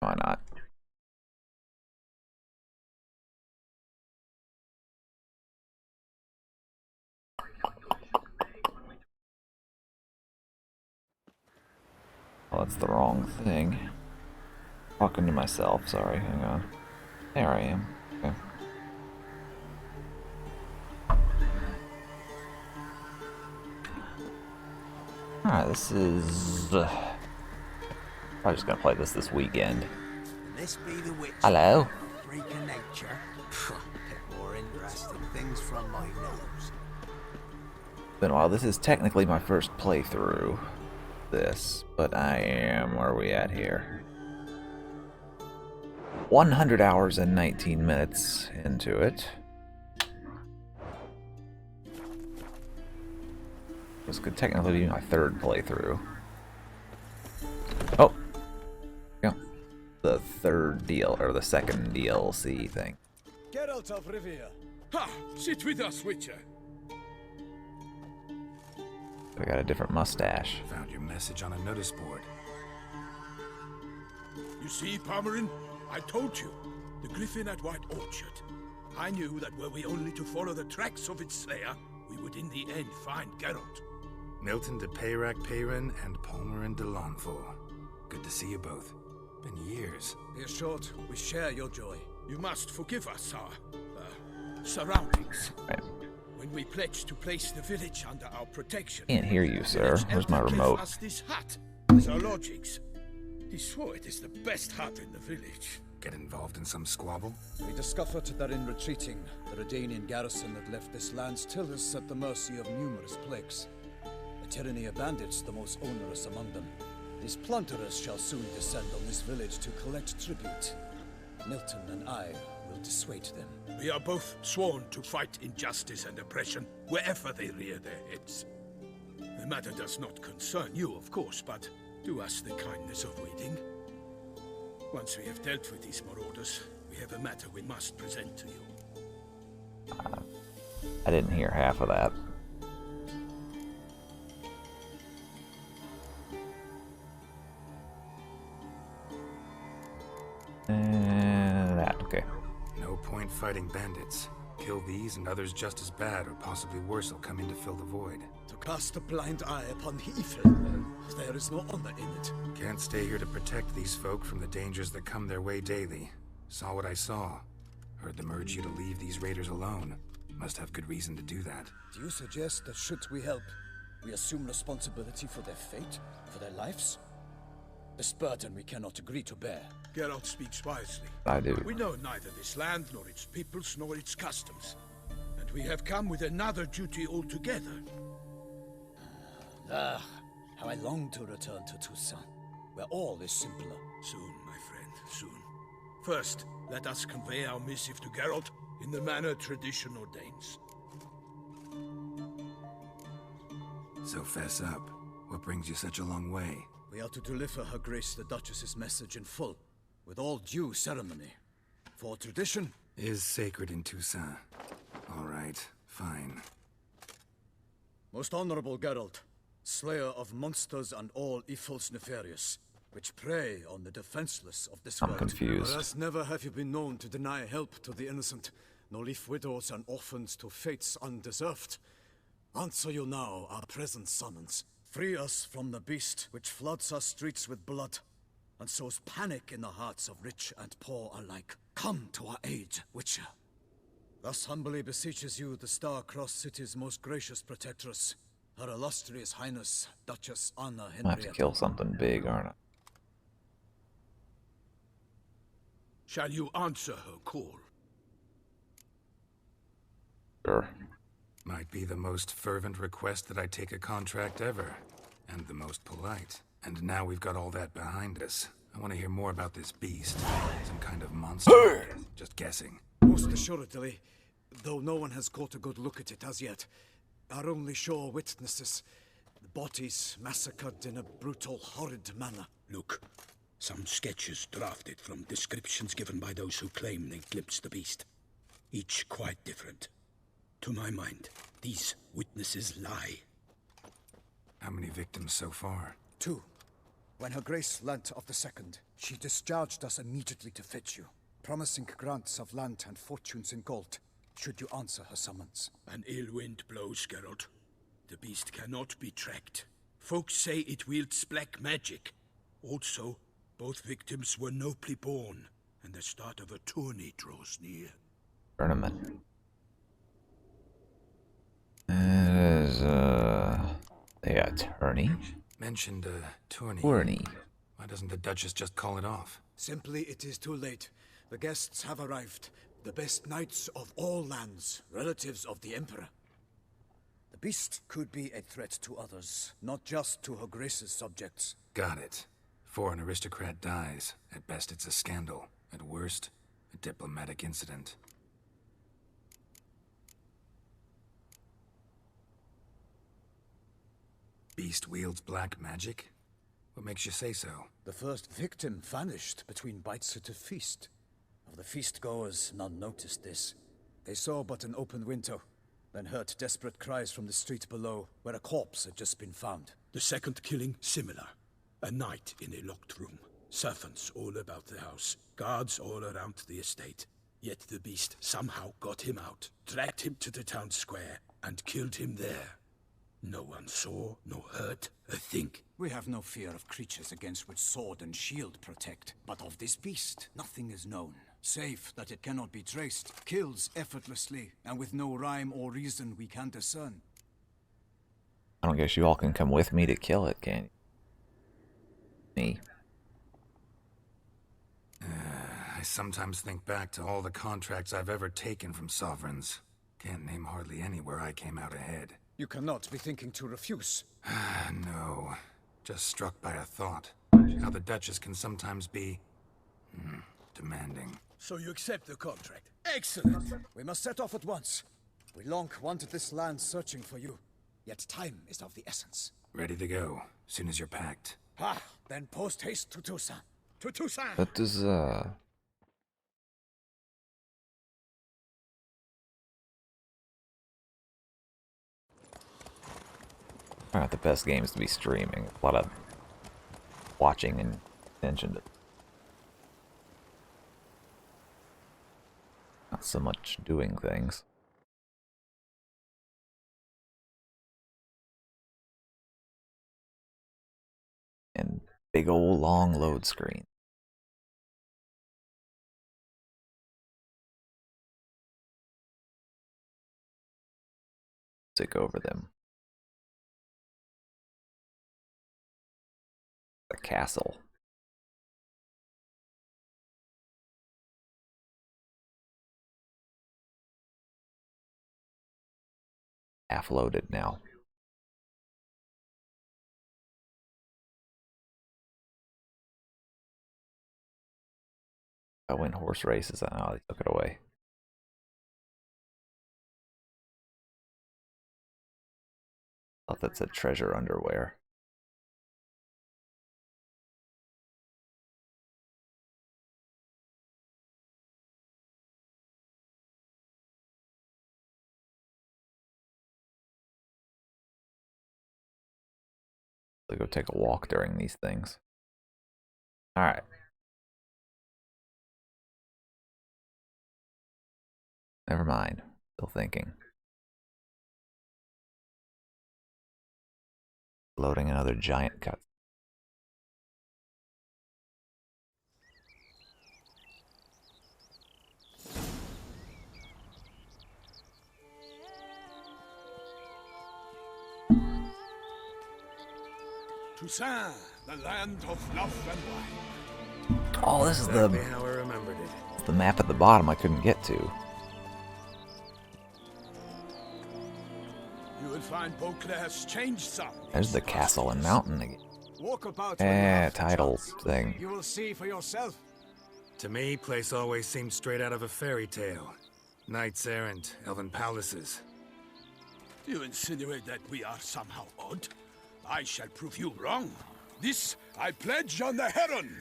Why not? Oh, that's the wrong thing. Talking to myself, sorry, hang on. There I am. Okay. Alright, this is... I'm just gonna play this weekend. This be the witch. Hello? Freak of nature. Pick more interesting things from my nose. Been a while. This is technically my first playthrough. This, but I am... Where are we at here? 100 hours and 19 minutes into it. This could technically be my third playthrough. Oh! Yeah. The third deal, or the second DLC thing. Geralt of Rivia. Ha! Sit with us, Witcher. I got a different mustache. Found your message on a notice board. You see, Palmerin? I told you. The Griffin at White Orchard. I knew that were we only to follow the tracks of its slayer, we would in the end find Geralt. Milton de Peyrac Peyrin and Palmerin de Launfal. Good to see you both. Been years. Be assured, we share your joy. You must forgive us our surroundings. Right. When we pledged to place the village under our protection. Can't hear you, sir. Where's my remote? Gave us this hut, Zoologic's. He swore it is the best hut in the village. Get involved in some squabble? We discovered that in retreating, the Redanian garrison that left this land still is at the mercy of numerous plagues. The tyranny of bandits, the most onerous among them. These plunderers shall soon descend on this village to collect tribute. Milton and I will dissuade them. We are both sworn to fight injustice and oppression wherever they rear their heads. The matter does not concern you, of course, but do us the kindness of waiting. Once we have dealt with these marauders, we have a matter we must present to you. I didn't hear half of that. And that, okay. No point fighting bandits. Kill these and others just as bad or possibly worse will come in to fill the void. To cast a blind eye upon the evil, there is no honor in it. Can't stay here to protect these folk from the dangers that come their way daily. Saw what I saw. Heard them urge you to leave these raiders alone. Must have good reason to do that. Do you suggest that should we help, we assume responsibility for their fate, for their lives? This burden we cannot agree to bear. Geralt speaks wisely. I do. We know neither this land, nor its peoples, nor its customs. And we have come with another duty altogether. Ah, how I long to return to Toussaint, where all is simpler. Soon, my friend, soon. First, let us convey our missive to Geralt in the manner tradition ordains. So fess up. What brings you such a long way? We are to deliver Her Grace the Duchess's message in full, with all due ceremony. For tradition Is sacred in Toussaint. All right, fine. Most honorable Geralt, slayer of monsters and all evils nefarious, which prey on the defenseless of this I'm world. confused. Whereas never have you been known to deny help to the innocent, nor leave widows and orphans to fates undeserved. Answer you now our present summons. Free us from the beast which floods our streets with blood, and sows panic in the hearts of rich and poor alike. Come to our aid, Witcher. Thus humbly beseeches you the Star-Crossed City's most gracious protectress, Her Illustrious Highness, Duchess Anna I have to Henrietta. kill something big, aren't I? Shall you answer her call? Sure. Might be the most fervent request that I take a contract ever. And the most polite. And now we've got all that behind us. I want to hear more about this beast. Some kind of monster. Just guessing. Most assuredly, though no one has caught a good look at it as yet. Our only sure witnesses. The bodies massacred in a brutal, horrid manner. Look, some sketches drafted from descriptions given by those who claim they glimpsed the beast. Each quite different. To my mind, these witnesses lie. How many victims so far? 2. When Her Grace learnt of the second, she discharged us immediately to fetch you, promising grants of land and fortunes in gold, should you answer her summons. An ill wind blows, Geralt. The beast cannot be tracked. Folks say it wields black magic. Also, both victims were nobly born, and the start of a tourney draws near. Tournament. There's the attorney. Mentioned a tourney. Tourney. Why doesn't the Duchess just call it off? Simply, it is too late. The guests have arrived. The best knights of all lands, relatives of the Emperor. The beast could be a threat to others, not just to Her Grace's subjects. Got it. Before an aristocrat dies, at best it's a scandal. At worst, a diplomatic incident. Beast wields black magic? What makes you say so? The first victim vanished between bites at a feast. Of the feast-goers, none noticed this. They saw but an open window, then heard desperate cries from the street below, where a corpse had just been found. The second killing, similar. A knight in a locked room. Servants all about the house. Guards all around the estate. Yet the beast somehow got him out, dragged him to the town square, and killed him there. No one saw, nor heard a thing. We have no fear of creatures against which sword and shield protect. But of this beast, nothing is known. Save that it cannot be traced, kills effortlessly, and with no rhyme or reason we can discern. I don't guess you all can come with me to kill it, can you? Me. I sometimes think back to all the contracts I've ever taken from sovereigns. Can't name hardly any where I came out ahead. You cannot be thinking to refuse. No. Just struck by a thought. How the Duchess can sometimes be... demanding. So you accept the contract. Excellent! We must set off at once. We long wanted this land searching for you. Yet time is of the essence. Ready to go, soon as you're packed. Ah, then post-haste to Toussaint. To Toussaint! That is, Not the best games to be streaming. A lot of watching and attention to. Not so much doing things. And big old long load screen. Take over them. The castle. Half loaded now. I win horse races. Oh, they took it away. Thought that said treasure underwear. Go take a walk during these things. Alright. Never mind. Still thinking. Loading another giant cut. Toussaint, the land of love and wine. Oh, this is Exactly how I remembered it. the map at the bottom I couldn't get to. You will find Beauclair has changed some. There's the castle and mountain again. Walk about where you have to Title jump. thing. You will see for yourself. To me, place always seemed straight out of a fairy tale. Knights errant, elven palaces. You insinuate that we are somehow odd? I shall prove you wrong. This I pledge on the Heron.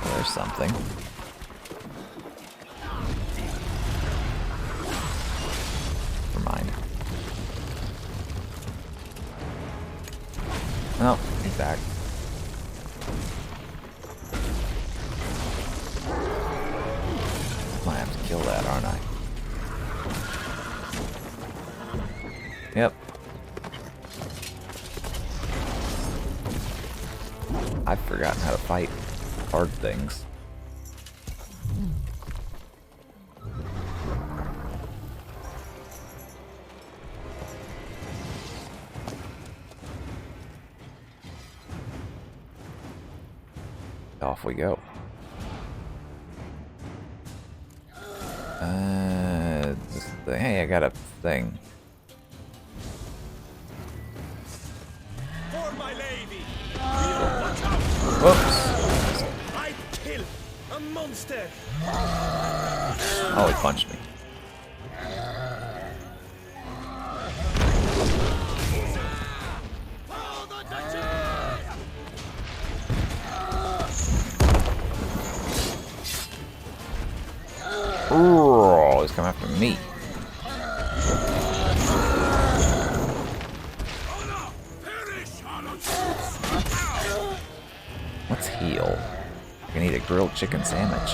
There's something. aren't I? Yep. I've forgotten how to fight hard things. Off we go. Hey, I got a thing. For my lady! Whoops! I kill a monster! Oh, he punched me. Oh, he's coming after me. Let's heal. I need a grilled chicken sandwich.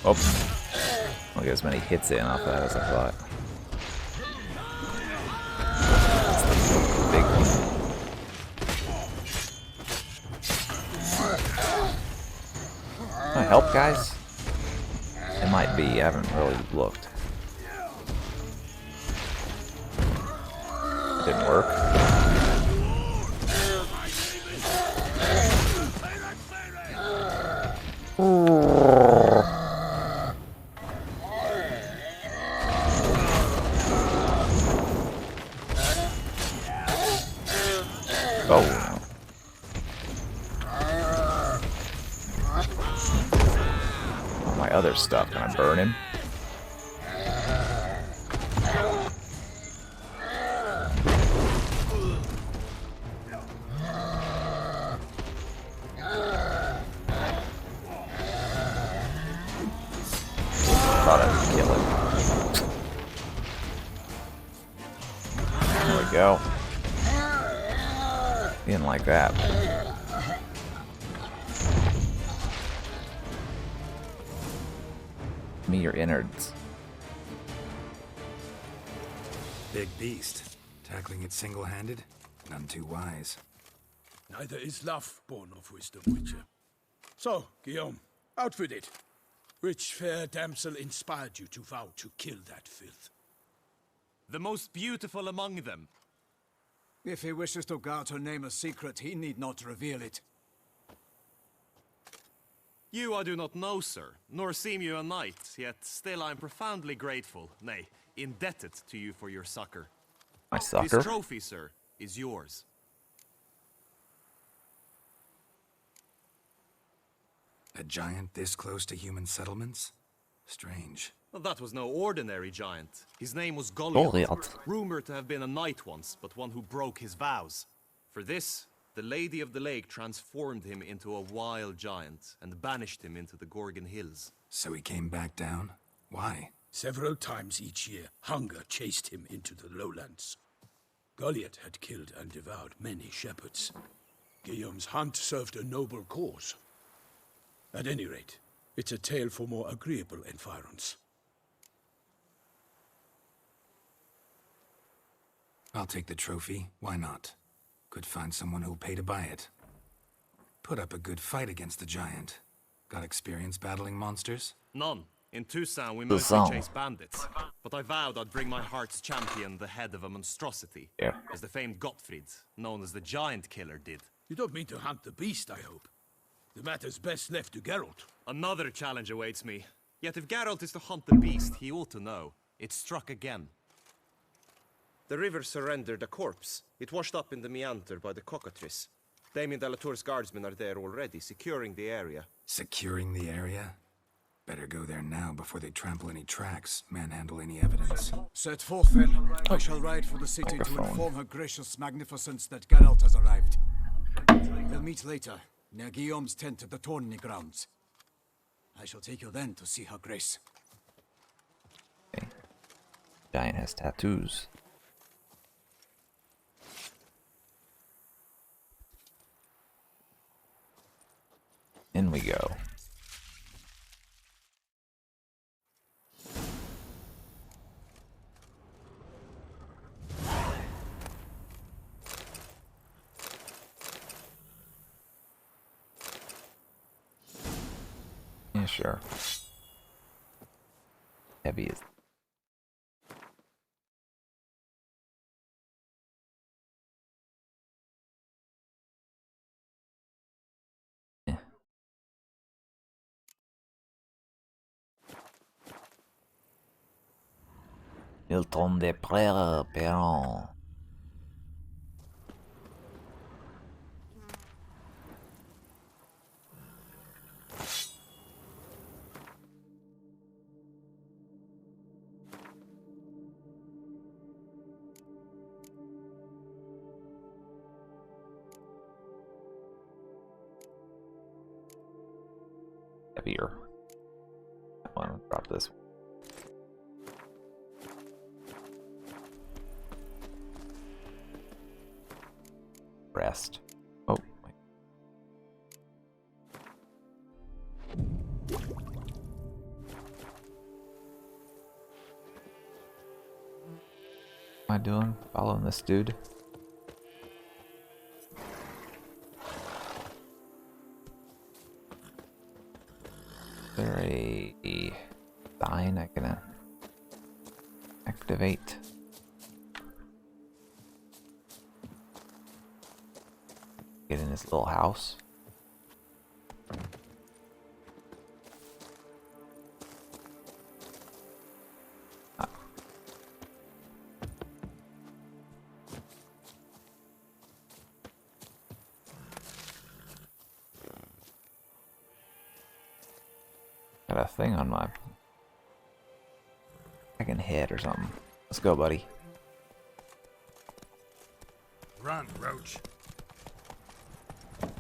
Oh, I'll get as many hits in off that as I thought. Big one. Can I help, guys? It might be. I haven't really looked. Didn't work. Oh no. Oh, my other stuff. Can I burn him? Thought I would kill him. There we go. Didn't like that. Me your innards. Big beast. Tackling it single-handed? None too wise. Neither is love born of wisdom, Witcher. So, Guillaume, out with it. Which fair damsel inspired you to vow to kill that filth? The most beautiful among them. If he wishes to guard her name a secret, he need not reveal it. You I do not know, sir, nor seem you a knight, yet still I am profoundly grateful, nay, indebted to you for your succor. My sucker. This trophy, sir, is yours. A giant this close to human settlements? Strange. Well, that was no ordinary giant. His name was Goliath, Goliath. rumored to have been a knight once, but one who broke his vows. For this, the Lady of the Lake transformed him into a wild giant and banished him into the Gorgon Hills. So he came back down? Why? Several times each year, hunger chased him into the lowlands. Goliath had killed and devoured many shepherds. Guillaume's hunt served a noble cause. At any rate, it's a tale for more agreeable environs. I'll take the trophy. Why not? Could find someone who'll pay to buy it. Put up a good fight against the giant. Got experience battling monsters? None. In Toussaint, we Toussaint. mostly chase bandits. But I vowed I'd bring my heart's champion the head of a monstrosity. Yeah. As the famed Gottfried, known as the Giant Killer, did. You don't mean to hunt the beast, I hope. The matter's best left to Geralt. Another challenge awaits me. Yet if Geralt is to hunt the beast, he ought to know. It struck again. The river surrendered a corpse. It washed up in the meander by the cockatrice. Damien de la Tour's guardsmen are there already, securing the area. Securing the area? Better go there now before they trample any tracks, manhandle any evidence. Set forth then. I shall ride for the city to Microphone. inform her gracious magnificence that Geralt has arrived. We'll meet later, near Guillaume's tent at the tourney grounds. I shall take you then to see her grace. Okay. Giant has tattoos. In we go. Yeah, sure. Heavy is. Eh. Hilton des Prairies, Perron. Heavier. I want to drop this. Rest. Oh. Wait. What am I doing? Following this dude? Is there a sign I can activate? Get in his little house. Ah. Got a thing on my fucking head or something. Let's go, buddy. Run, Roach.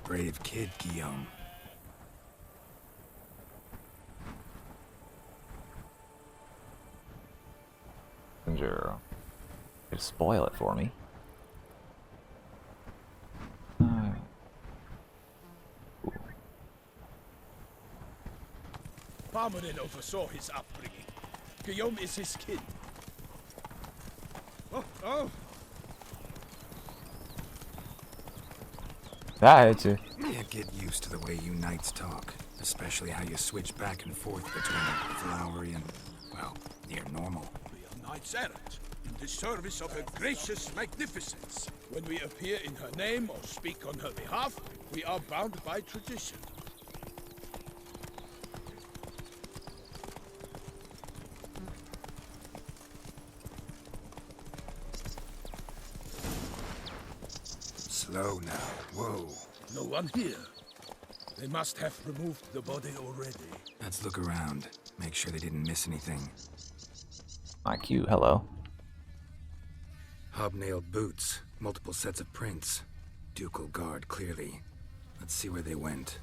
Brave kid, Guillaume. Messenger. Could spoil it for me. Parmanin oversaw his upbringing. Guillaume is his kid. Oh! That hit you. Can't get used to the way you knights talk, especially how you switch back and forth between flowery and, well, near normal. We are knights errant, in the service of her gracious magnificence. When we appear in her name or speak on her behalf, we are bound by tradition. Slow now. Whoa. No one here. They must have removed the body already. Let's look around. Make sure they didn't miss anything. My cue, hello. Hobnailed boots. Multiple sets of prints. Ducal guard, clearly. Let's see where they went.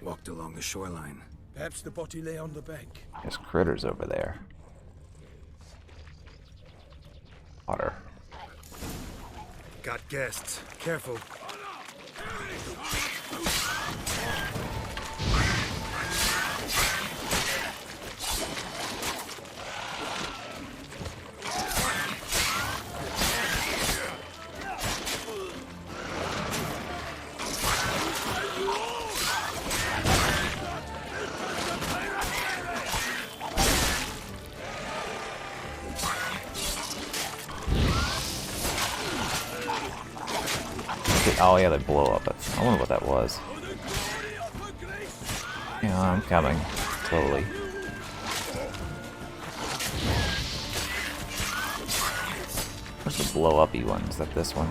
Walked along the shoreline. Perhaps the body lay on the bank. There's critters over there. Water. Got guests. Careful. Oh yeah, they blow up. I wonder what that was. Yeah, I'm coming. Slowly. Where's the blow-uppy one? Is that this one?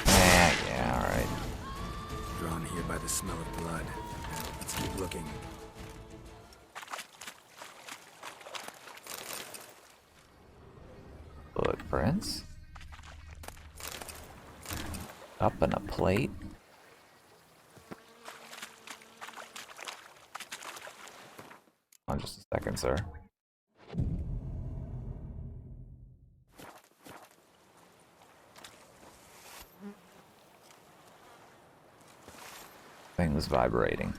Yeah, alright. Drawn here by the smell of blood. Let's keep looking. Footprints. Up in a plate. On just a second, sir. Thing was vibrating.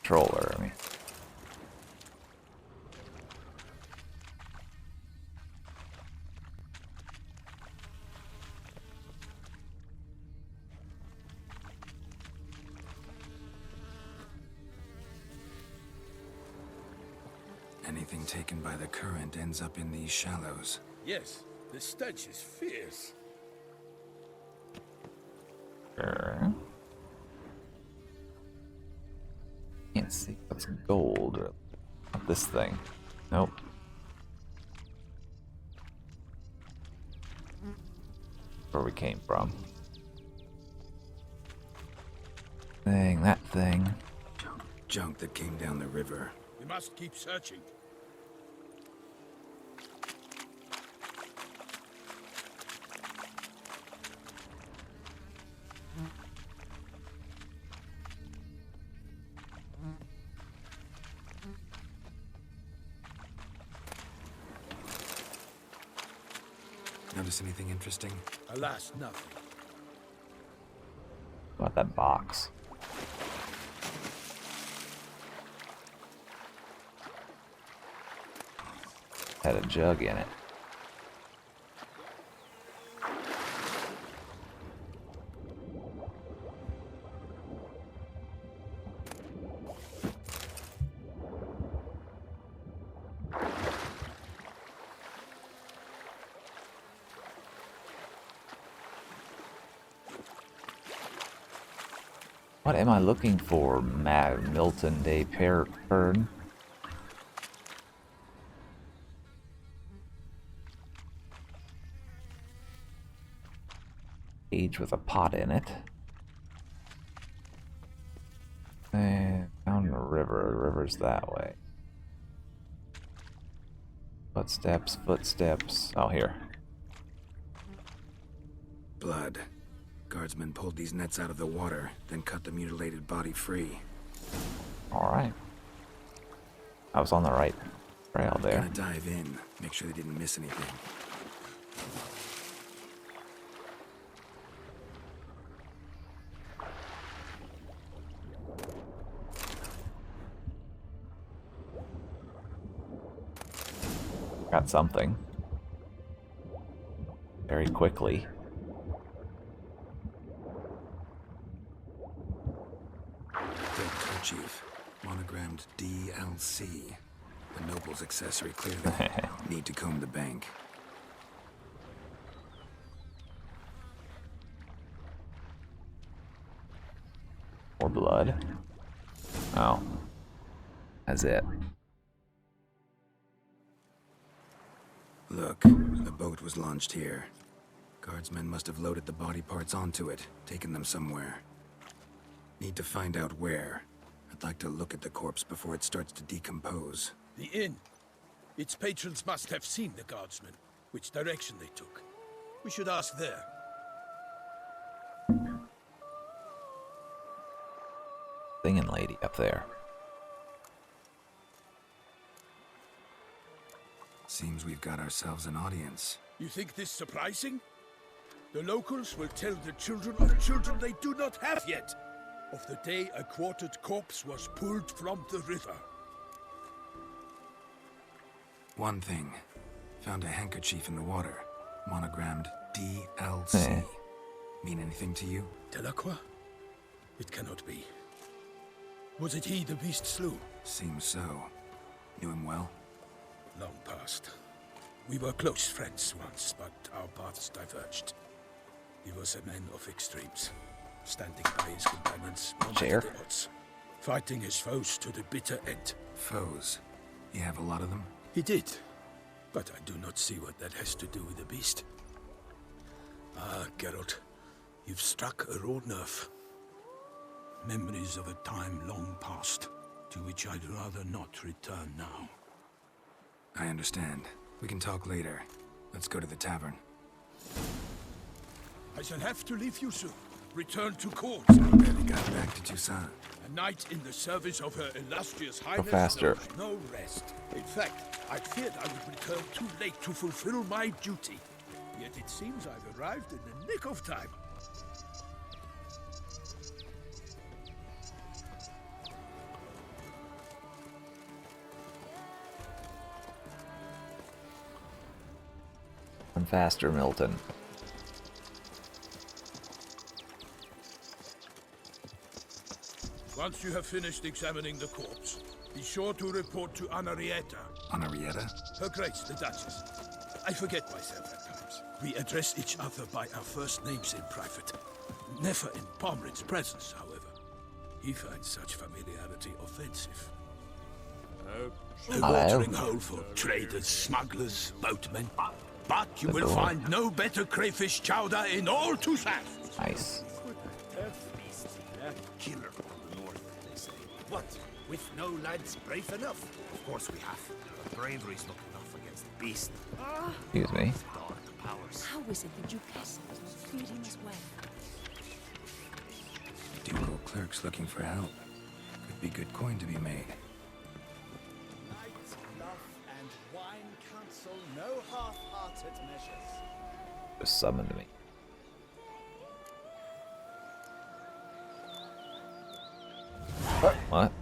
Controller, I mean. Anything taken by the current ends up in these shallows. Yes, the stench is fierce. Sure. Can't see what's gold or not this thing. Nope. Where we came from. Thing, that thing. Junk that came down the river. We must keep searching. Notice anything interesting? Alas, nothing. What about that box? Had a jug in it. What am I looking for, Milton de Pern? Cage with a pot in it. And down the river. The river's that way. Footsteps, footsteps. Oh, here. Blood. Guardsmen pulled these nets out of the water, then cut the mutilated body free. Alright. I was on the right trail there. Gonna dive in, make sure they didn't miss anything. Got something. Very quickly. Dead kerchief, monogrammed DLC. The noble's accessory clearly. Need to comb the bank. More blood. Oh. That's it. Look, the boat was launched here. Guardsmen must have loaded the body parts onto it, taken them somewhere. Need to find out where. I'd like to look at the corpse before it starts to decompose. The inn. Its patrons must have seen the guardsmen, which direction they took. We should ask there. Singing lady up there. Seems we've got ourselves an audience. You think this surprising? The locals will tell the children of children they do not have yet, of the day a quartered corpse was pulled from the river. One thing. Found a handkerchief in the water. Monogrammed DLC. Mean anything to you? Delacroix? It cannot be. Was it he the beast slew? Seems so. Knew him well? Long past. We were close friends once, but our paths diverged. He was a man of extremes, standing by his companions no matter the odds, fighting his foes to the bitter end. Foes? You have a lot of them? He did, but I do not see what that has to do with the beast. Ah, Geralt, you've struck a raw nerve. Memories of a time long past, to which I'd rather not return now. I understand. We can talk later. Let's go to the tavern. I shall have to leave you soon. Return to court. Barely got back to Toussaint. A knight in the service of her illustrious highness faster. knows no rest. In fact, I feared I would return too late to fulfill my duty. Yet it seems I've arrived in the nick of time. faster, Milton. Once you have finished examining the corpse, be sure to report to Anarietta. Anarietta? Her Grace, the Duchess. I forget myself at times. We address each other by our first names in private. Never in Pomrin's presence, however. He finds such familiarity offensive. A watering hole for traders, smugglers, boatmen. But you will find no better crayfish chowder in all Toussaint. Nice. Killer from the north, they say. What? With no lads brave enough? Of course we have. But bravery's not enough against the beast. Excuse me. Dark powers. How is it the Duchess doesn't treat him as well? Ducal clerks looking for help. Could be good coin to be made. Light, love, and wine counsel no half-hearted measures. Just summoned me. What?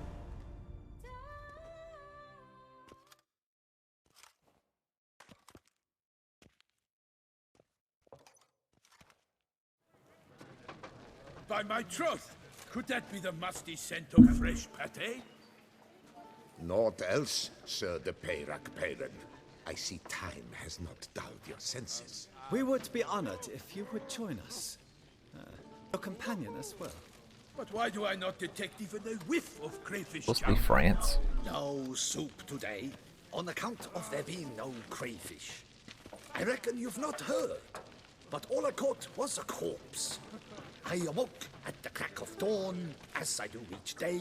By my troth, could that be the musty scent of fresh pate? Naught else, Sir de Peyrac Peyran. I see time has not dulled your senses. We would be honored if you would join us. Your companion as well. But why do I not detect even a whiff of crayfish Supposed to be chowder? France. No soup today, on account of there being no crayfish. I reckon you've not heard, but all I caught was a corpse. I awoke at the crack of dawn, as I do each day.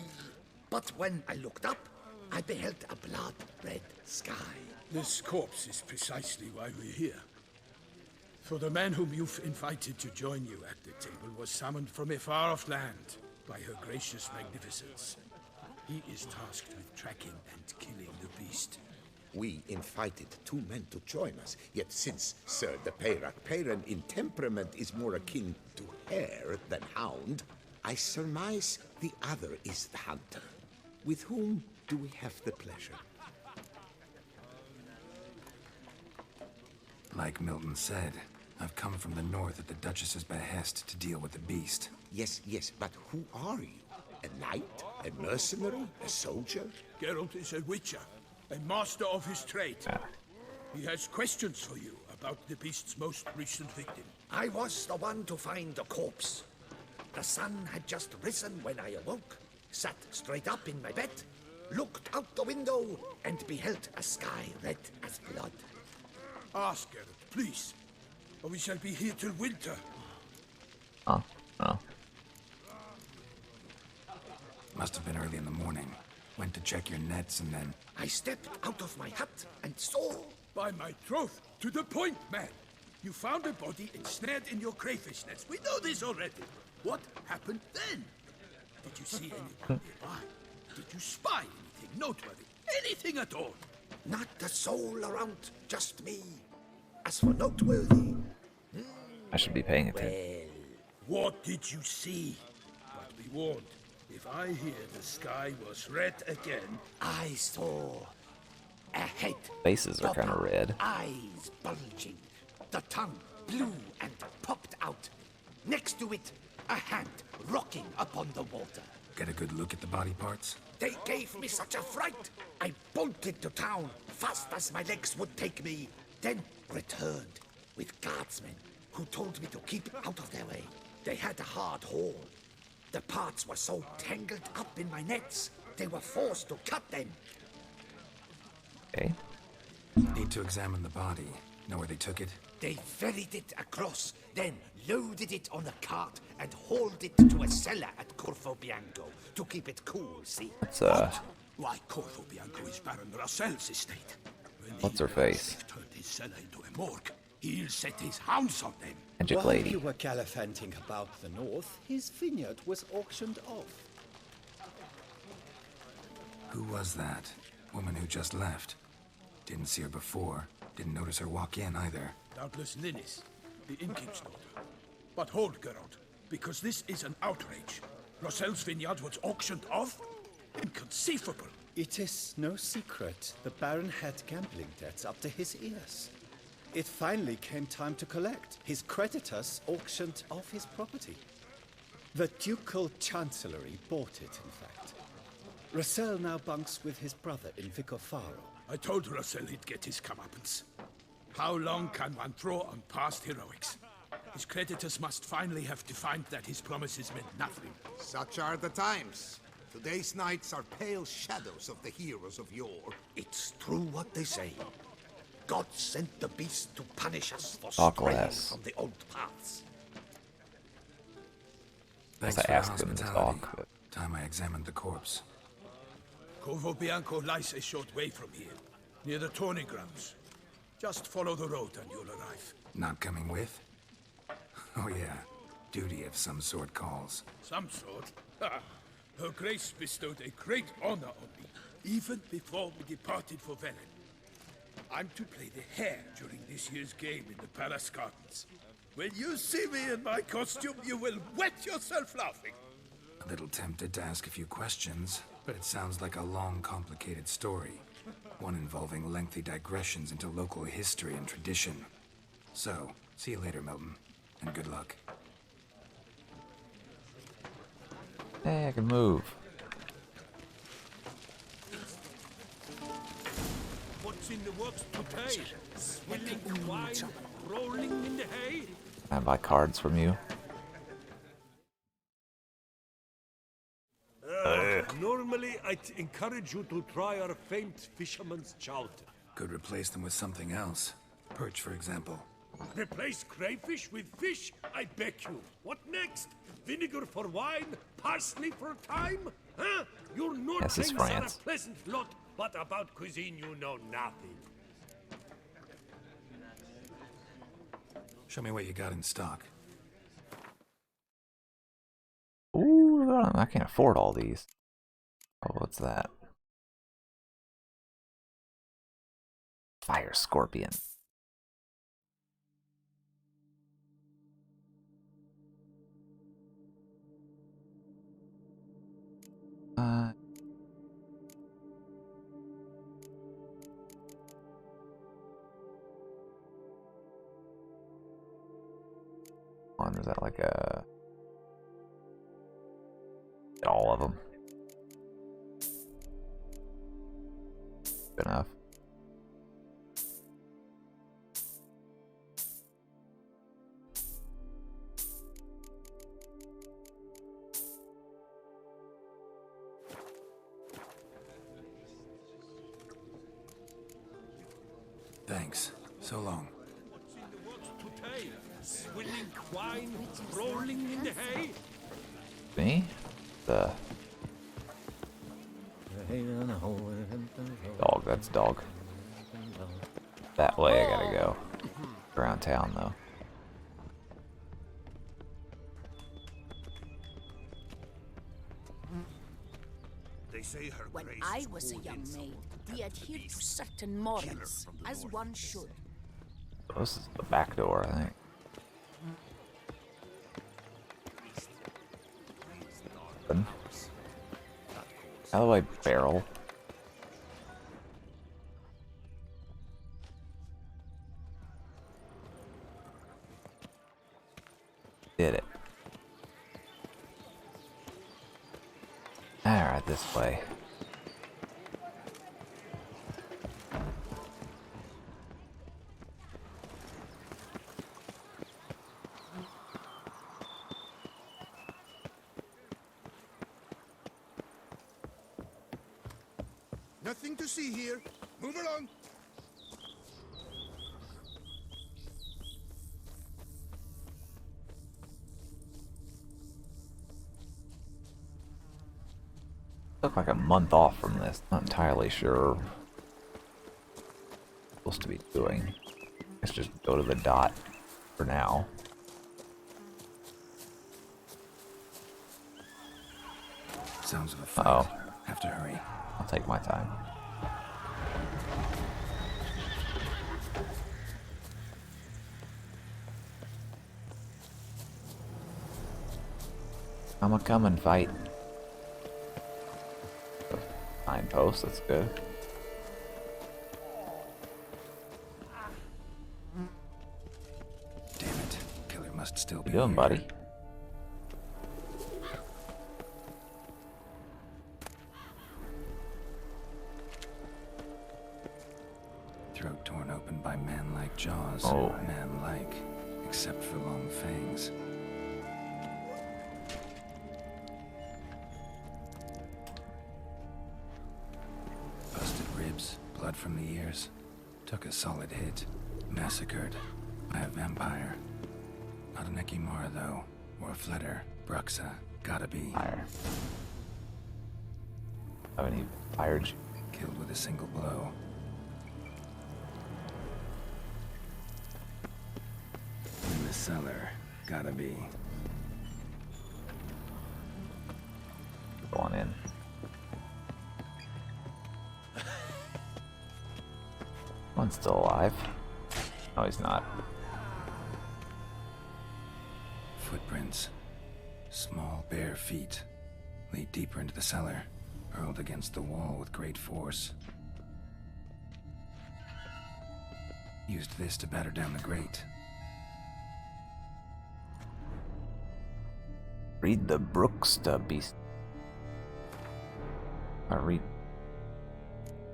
But when I looked up, I beheld a blood-red sky. This corpse is precisely why we're here. For the man whom you've invited to join you at the table was summoned from a far-off land by her gracious magnificence. He is tasked with tracking and killing the beast. We invited two men to join us, yet since Sir de Peyrac Peyran in temperament is more akin to hare than hound, I surmise the other is the hunter. With whom do we have the pleasure? Like Milton said, I've come from the north at the Duchess's behest to deal with the beast. Yes, but who are you? A knight? A mercenary? A soldier? Geralt is a witcher, a master of his trade. He has questions for you about the beast's most recent victim. I was the one to find the corpse. The sun had just risen when I awoke, sat straight up in my bed, looked out the window, and beheld a sky red as blood. Ask Geralt, please, or we shall be here till winter. Oh. Must have been early in the morning. Went to check your nets and then... I stepped out of my hut and saw... By my troth, to the point, man. You found a body ensnared in your crayfish nets. We know this already. What happened then? Did you see anyone nearby? Did you spy anything noteworthy? Anything at all? Not a soul around, just me. As for noteworthy... I should be paying attention. What did you see? But be warned, if I hear the sky was red again... I saw a head. Faces are kind of red. Eyes bulging. The tongue blue and popped out. Next to it, a hand rocking upon the water. Get a good look at the body parts? They gave me such a fright. I bolted to town fast as my legs would take me, then returned with guardsmen who told me to keep out of their way. They had a hard haul. The parts were so tangled up in my nets, they were forced to cut them. Okay. Need to examine the body. Know where they took it? They ferried it across, then loaded it on a cart and hauled it to a cellar at Corvo Bianco to keep it cool, see? It's Why, Corvo Bianco is Baron Russell's estate. When What's he her face? turned his cellar into a morgue, he'll set his hounds on them. Magic While lady. you were gallivanting about the north, his vineyard was auctioned off. Who was that? Woman who just left. Didn't see her before. Didn't notice her walk in either. Doubtless Linnis, the innkeep's daughter. But hold, Geralt, because this is an outrage. Roselle's vineyard was auctioned off? Inconceivable. It is no secret the Baron had gambling debts up to his ears. It finally came time to collect. His creditors auctioned off his property. The Ducal Chancellery bought it, in fact. Russell now bunks with his brother in Vicofaro. I told Russell he'd get his comeuppance. How long can one throw on past heroics? His creditors must finally have to find that his promises meant nothing. Such are the times. Today's knights are pale shadows of the heroes of yore. It's true what they say. God sent the beast to punish us for Talk straying less. from the old paths. Thanks I for the asked him to hospitality. talk, but- Time I examined the corpse. Corvo Bianco lies a short way from here, near the tourney grounds. Just follow the road and you'll arrive. Not coming with? Oh yeah, duty of some sort calls. Some sort. Her Grace bestowed a great honor on me, even before we departed for Velen. I'm to play the hare during this year's game in the Palace Gardens. When you see me in my costume, you will wet yourself laughing. A little tempted to ask a few questions, but it sounds like a long, complicated story. One involving lengthy digressions into local history and tradition. So, see you later, Milton, and good luck. Hey, I can move. What's in the works today? Swilling wine, rolling in the hay? Can I buy cards from you? Normally, I'd encourage you to try our famed fisherman's chowder. Could replace them with something else. Perch, for example. Replace crayfish with fish? I beg you. What next? Vinegar for wine? Parsley for thyme? Huh? Your Yes, it's Nordlings are a France. pleasant lot, but about cuisine you know nothing. Show me what you got in stock. Ooh, I can't afford all these. Oh, what's that? Fire Scorpion. One, is that like a... all of them? Good enough. Thanks. So long. What's in the works today? Swilling wine, rolling in the hay? Me? The... dog, that's dog. That way I gotta go. Around town, though. They say her When Grace I is was a called young in maid, someone we to the adhered to beast. certain morals, from the as north. one should. Oh, this is the back door, I think. Open. How do I barrel? Did it. Alright, this way. Nothing to see here. Move along. Took like a month off from this. Not entirely sure what I'm supposed to be doing. Let's just go to the dot for now. Sounds of a fight. Uh-oh. Have to hurry. I'll take my time. I'ma come and fight. Signpost, that's good. doing, buddy? Throat torn open by man-like jaws. Oh. Man-like, except for long fangs. Busted ribs, blood from the ears. Took a solid hit. Massacred by a vampire. Not an Ekimara, though. Or a Fletter. Bruxa. Gotta be. Fire. Haven't even fired you. Killed with a single blow. In the cellar. Gotta be. Go on in. One's still alive. No, he's not. Footprints. Small, bare feet. Lead deeper into the cellar. Hurled against the wall with great force. Used this to batter down the grate. Read the Brooksta Beast. I read.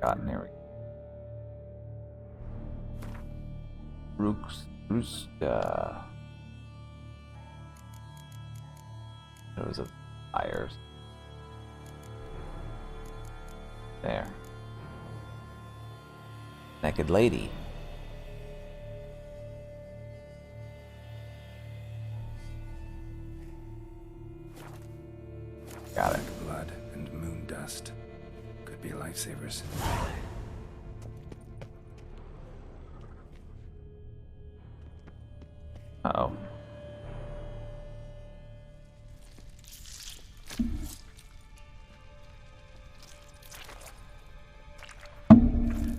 God, there we go. Brooksta. Those of fires. There. Naked lady. Got it. Blood and moon dust. Could be lifesavers. Uh-oh.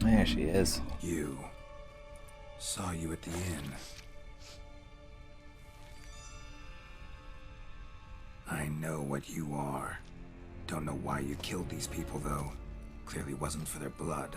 There she is. You. Saw you at the inn. I know what you are. Don't know why you killed these people, though. Clearly wasn't for their blood.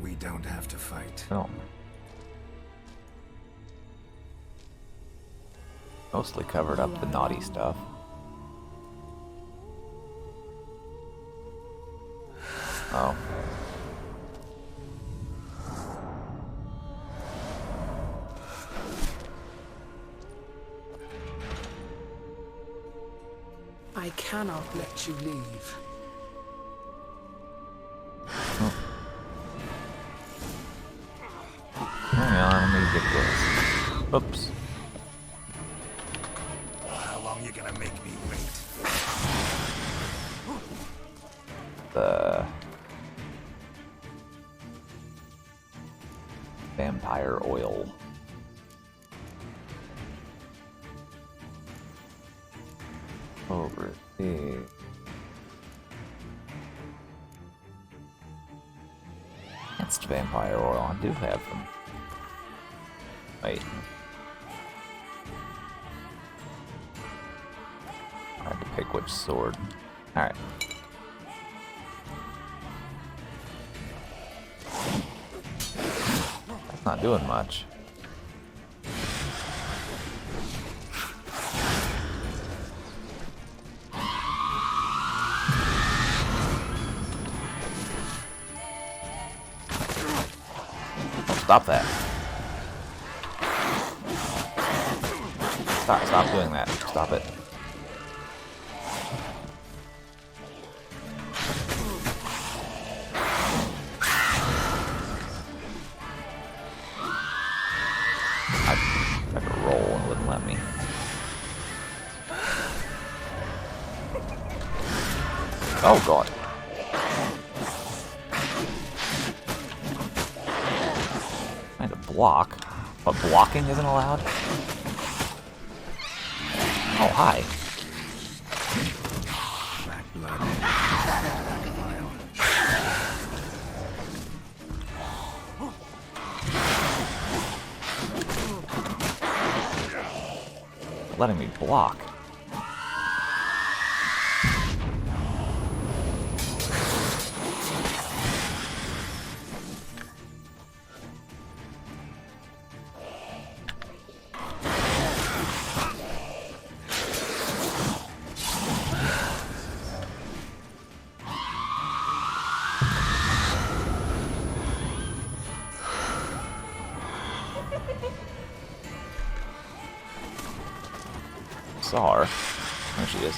We don't have to fight. No. Mostly covered up the naughty stuff. Oh. I cannot let you leave. Hang on, let me get this. Oops. How long you gonna make me wait? The vampire oil. Over here. That's vampire oil. I do have them. Wait. I had to pick which sword. Alright. That's not doing much. Stop that. Stop doing that. Stop it. I tried to roll and wouldn't let me. Oh god. Trying to block. But blocking isn't allowed? Oh, hi. Black blood. Black vial. letting me block. Saw her. There she is.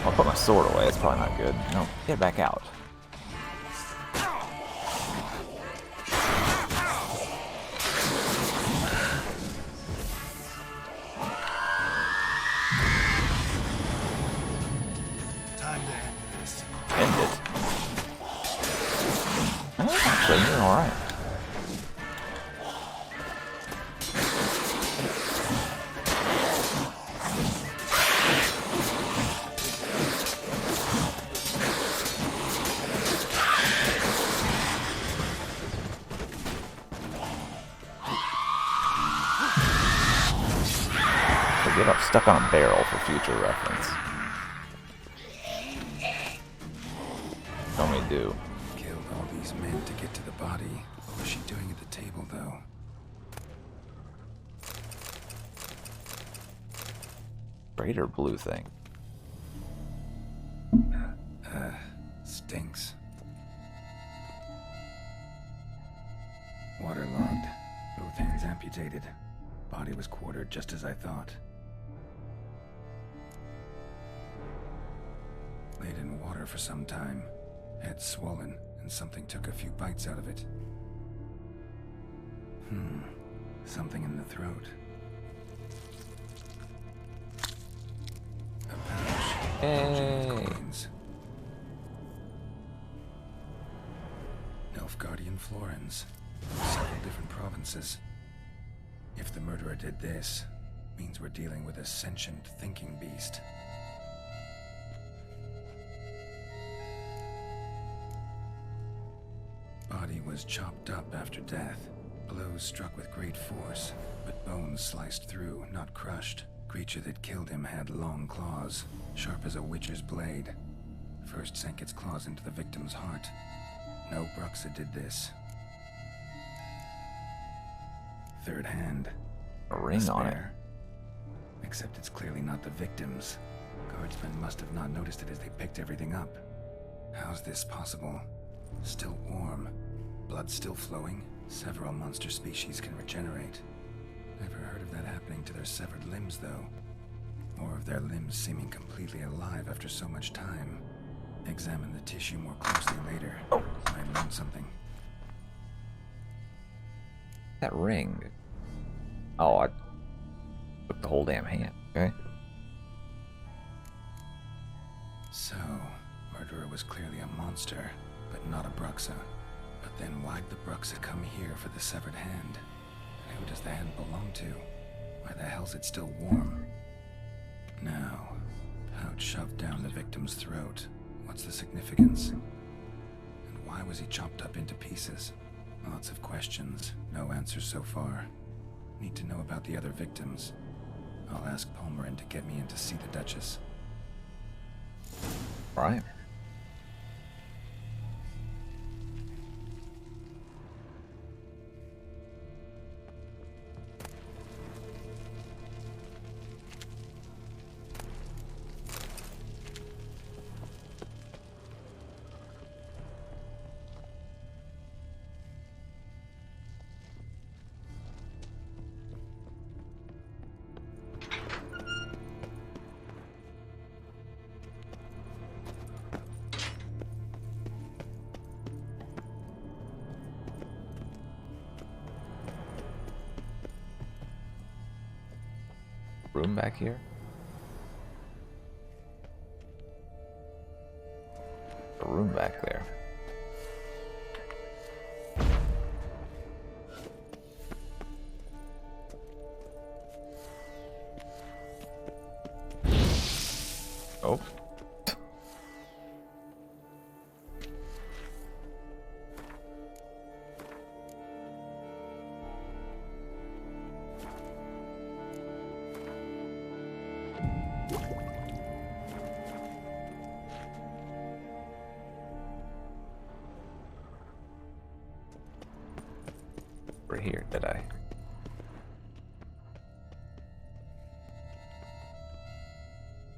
I'll put my sword away. It's probably not good. No, get back out. Actually, you're alright. So get up stuck on a barrel for future reference. What me do? Killed all these men to get to the body. What was she doing at the table, though? Greater blue thing. Stinks. Waterlogged. Both hands amputated. Body was quartered just as I thought. Laid in water for some time. Head swollen, and something took a few bites out of it. Something in the throat. A pouch. Hey. Coins. Nilfgaardian florins. Several different provinces. If the murderer did this, means we're dealing with a sentient thinking beast. Body was chopped up after death. Blows struck with great force, but bones sliced through, not crushed. Creature that killed him had long claws, sharp as a witcher's blade. First sank its claws into the victim's heart. No Bruxa did this. Third hand. A ring on it. Except it's clearly not the victim's. Guardsmen must have not noticed it as they picked everything up. How's this possible? Still warm. Blood still flowing. Several monster species can regenerate. Never heard of that happening to their severed limbs, though. Or of their limbs seeming completely alive after so much time. Examine the tissue more closely later. Might learn something. That ring. Oh, I took the whole damn hand. Okay. So, murderer was clearly a monster, but not a Bruxa. But then why'd the Bruxa come here for the severed hand? And who does the hand belong to? Why the hell's it still warm? Now, pouch shoved down the victim's throat. What's the significance? And why was he chopped up into pieces? Lots of questions, no answers so far. Need to know about the other victims. I'll ask Palmerin to get me in to see the Duchess. Right. Room back here? A room back there. over here, did I?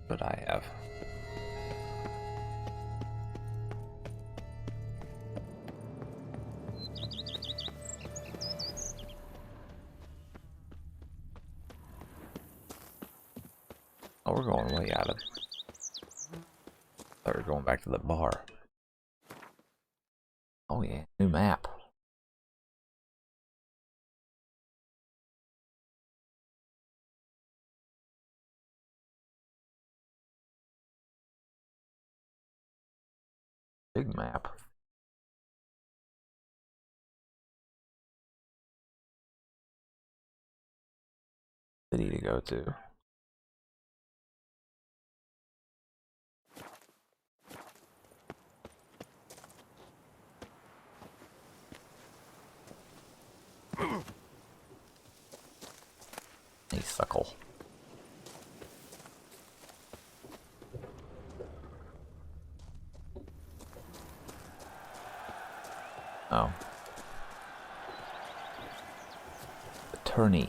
What I have? Oh, we're going way out of. Thought we were going back to the bar. Oh yeah, new map. Big map. City to go to. Hey, suckle. Oh. Attorney.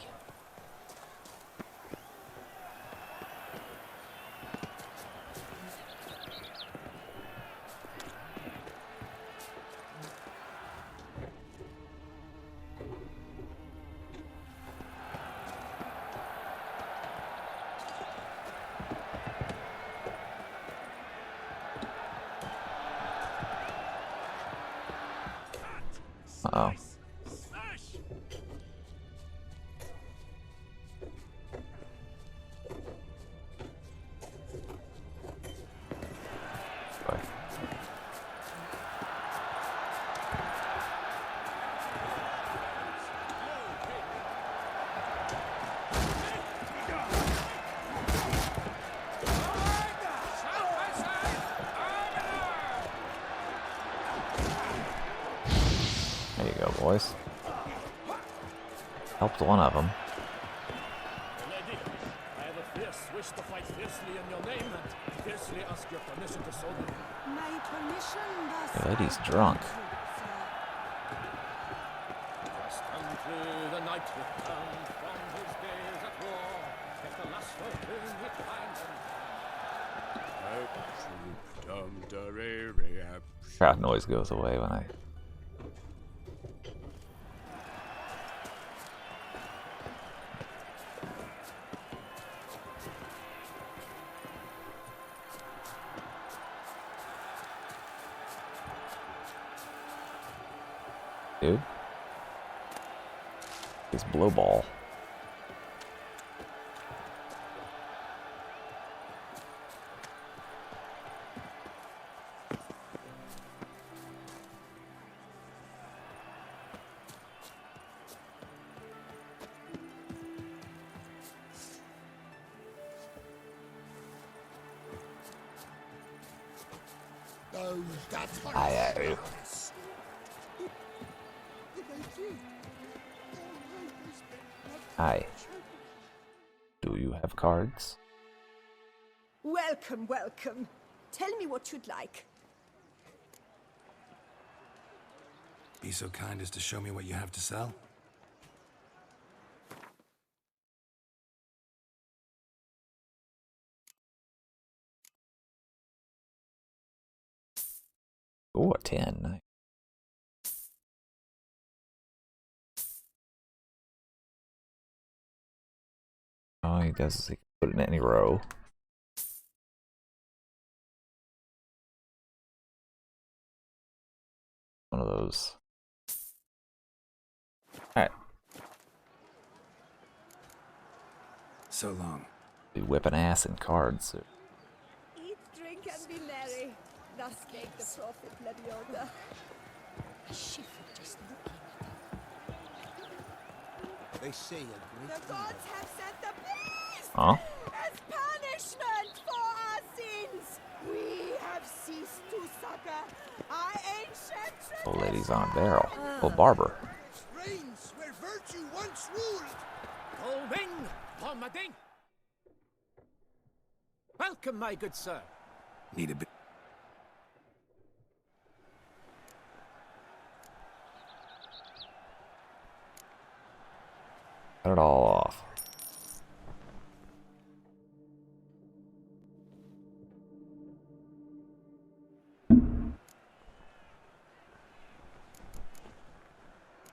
Uh-oh. Bye. There you go, boys. Helped one of them. Lady, I have a fierce wish to fight fiercely in your name and fiercely ask your permission to sow them. My permission does. The lady's drunk. Just unto the knight returned from his days at war, if the last for whom he finds him. Crowd noise goes away when I. Dude. This blow ball. Aye. Hi. Do you have cards? Welcome, welcome. Tell me what you'd like. Be so kind as to show me what you have to sell? Oh, a 10. Oh, he does. He can put it in any row. One of those. Alright. So long. Be whipping ass in cards. Eat, drink, and be merry. Thus spake the prophet Lebioda. I shiver just looking at them. They say a great The gods have sent the beast Huh? as punishment for our sins. We have ceased to succor our ancient Old lady's on a barrel. Oh, barber. reigns where virtue once ruled. Going, Pomading. Welcome, my good sir. Need a bit. Cut it all off.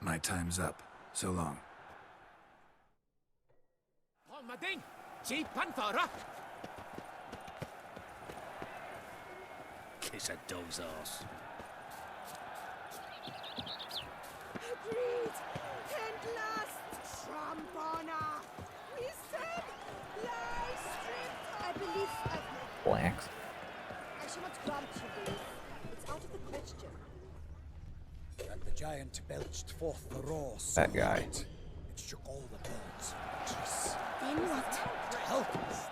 My time's up. So long. Kiss a dog's ass. Agreed. And last, Trombona. We said lie stripped. I believe I've made. Blanks. I shall not grant you this. It's out of the question. And the giant belched forth the raw That guy. It shook all the birds. Jeez. Then what? To help us.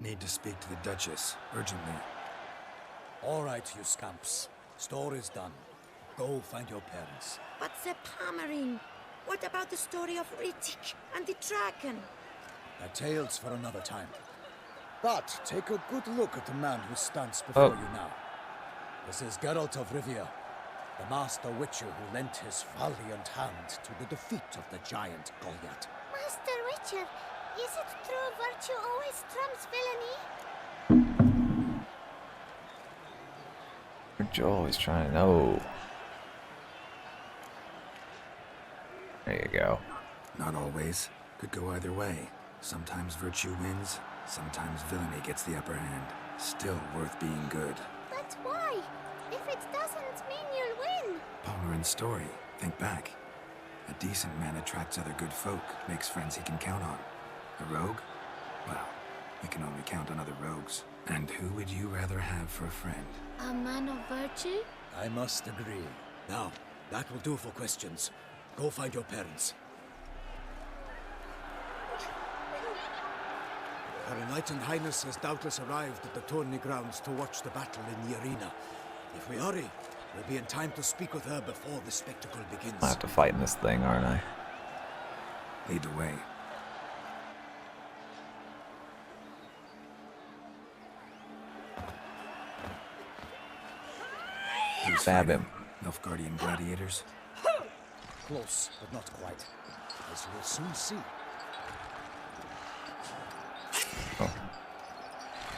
Need to speak to the Duchess, urgently. All right, you scamps. Story's done. Go find your parents. But Sir Palmerin, what about the story of Rittik and the dragon? They're tales for another time. But take a good look at the man who stands before you now. This is Geralt of Rivia, the master witcher who lent his valiant hand to the defeat of the giant Goliath. Master Witcher, is it true virtue always trumps villainy? You're always trying to know. There you go. Not always. Could go either way. Sometimes virtue wins, sometimes villainy gets the upper hand. Still worth being good. But why? If it doesn't mean you'll win. Palmerin's story. Think back. A decent man attracts other good folk, makes friends he can count on. A rogue? Well, you can only count on other rogues. And who would you rather have for a friend? A man of virtue? I must agree. Now, that will do for questions. Go find your parents. Her Enlightened Highness has doubtless arrived at the tourney grounds to watch the battle in the arena. If we hurry, we'll be in time to speak with her before the spectacle begins. I have to fight in this thing, aren't I? Lead the way. Stab him. Nilfgaardian gladiators? Close, but not quite. As you will soon see. Oh.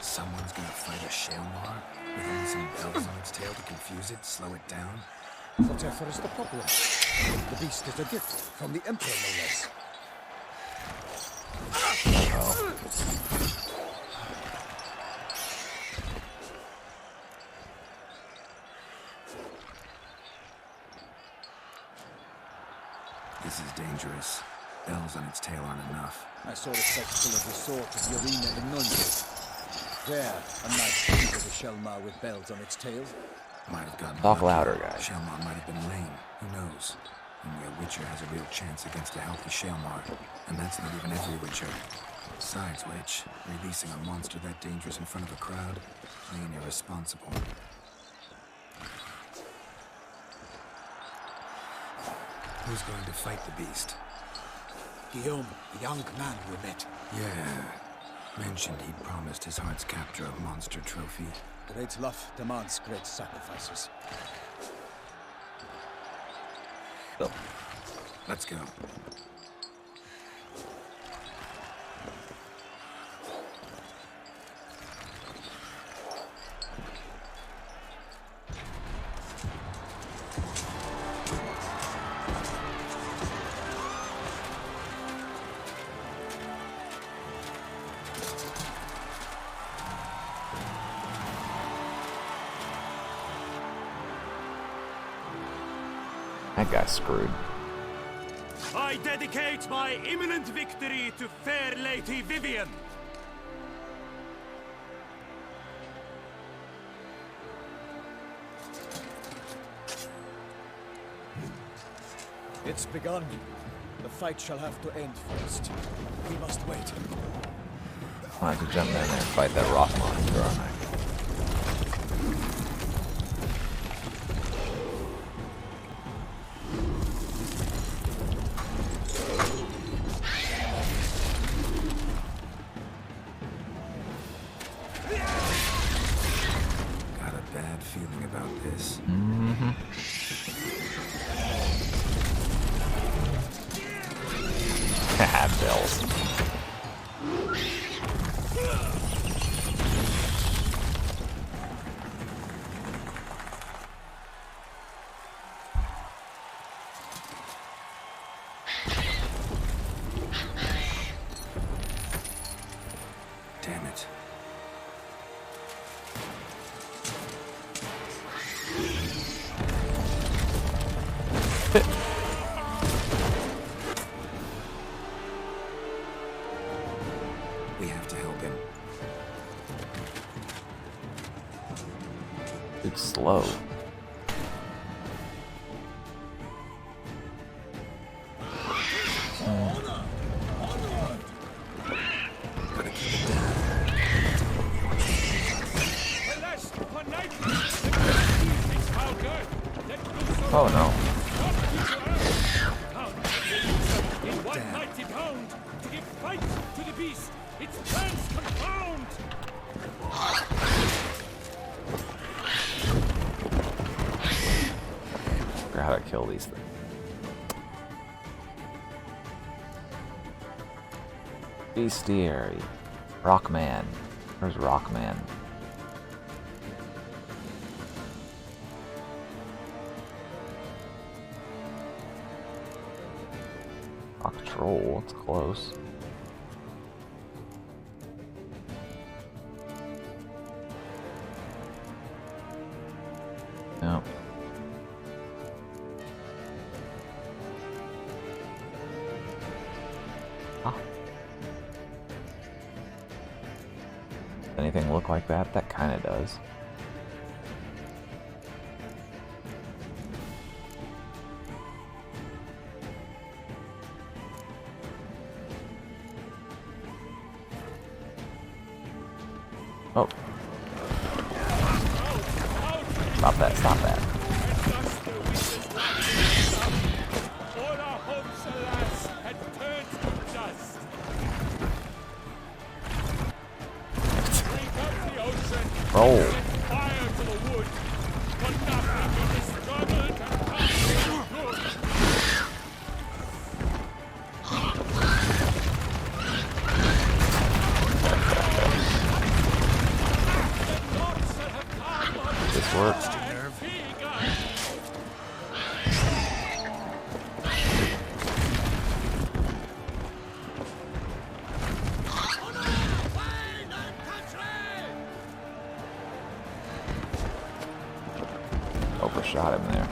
Someone's gonna fight a Shaelmar with only some bells on its tail to confuse it, slow it down? Whatever is the problem? The beast is a gift from the Emperor, no less. This is dangerous. Bells on its tail aren't enough. I saw a spectacle of the sort at the arena in Nunez. There, a nice thing with a Shaelmar with bells on its tail. Might have gotten Talk lucky. louder, guys. Shaelmar might have been lame. Who knows? Only a Witcher has a real chance against a healthy Shaelmar. And that's not even every Witcher. Besides which, releasing a monster that dangerous in front of a crowd, plain irresponsible. Who's going to fight the beast? Guillaume, the young man we met. Yeah. Mentioned he'd promised his heart's capture a monster trophy. Great love demands great sacrifices. Oh. Let's go. That guy's screwed. I dedicate my imminent victory to fair Lady Vivian. It's begun. The fight shall have to end first. We must wait. I have to jump in there and fight that rock monster, aren't I? Got a bad feeling about this. Mm-hmm. Damn it. We have to help him. It's slow. Oh no. In one mighty bound, to give fight to the beast, its plans confound! Figure out how to kill these things. Bestiary. Rockman. Where's Rockman? Rock Troll, it's close. Yep. Ah. Anything look like that? That kind of does. Oh. Stop that, stop that. All our hopes, alas, had turned to dust. Drink up the ocean. Roll. Set fire to the wood. For nothing but the struggle can come to good. This works. Overshot him there.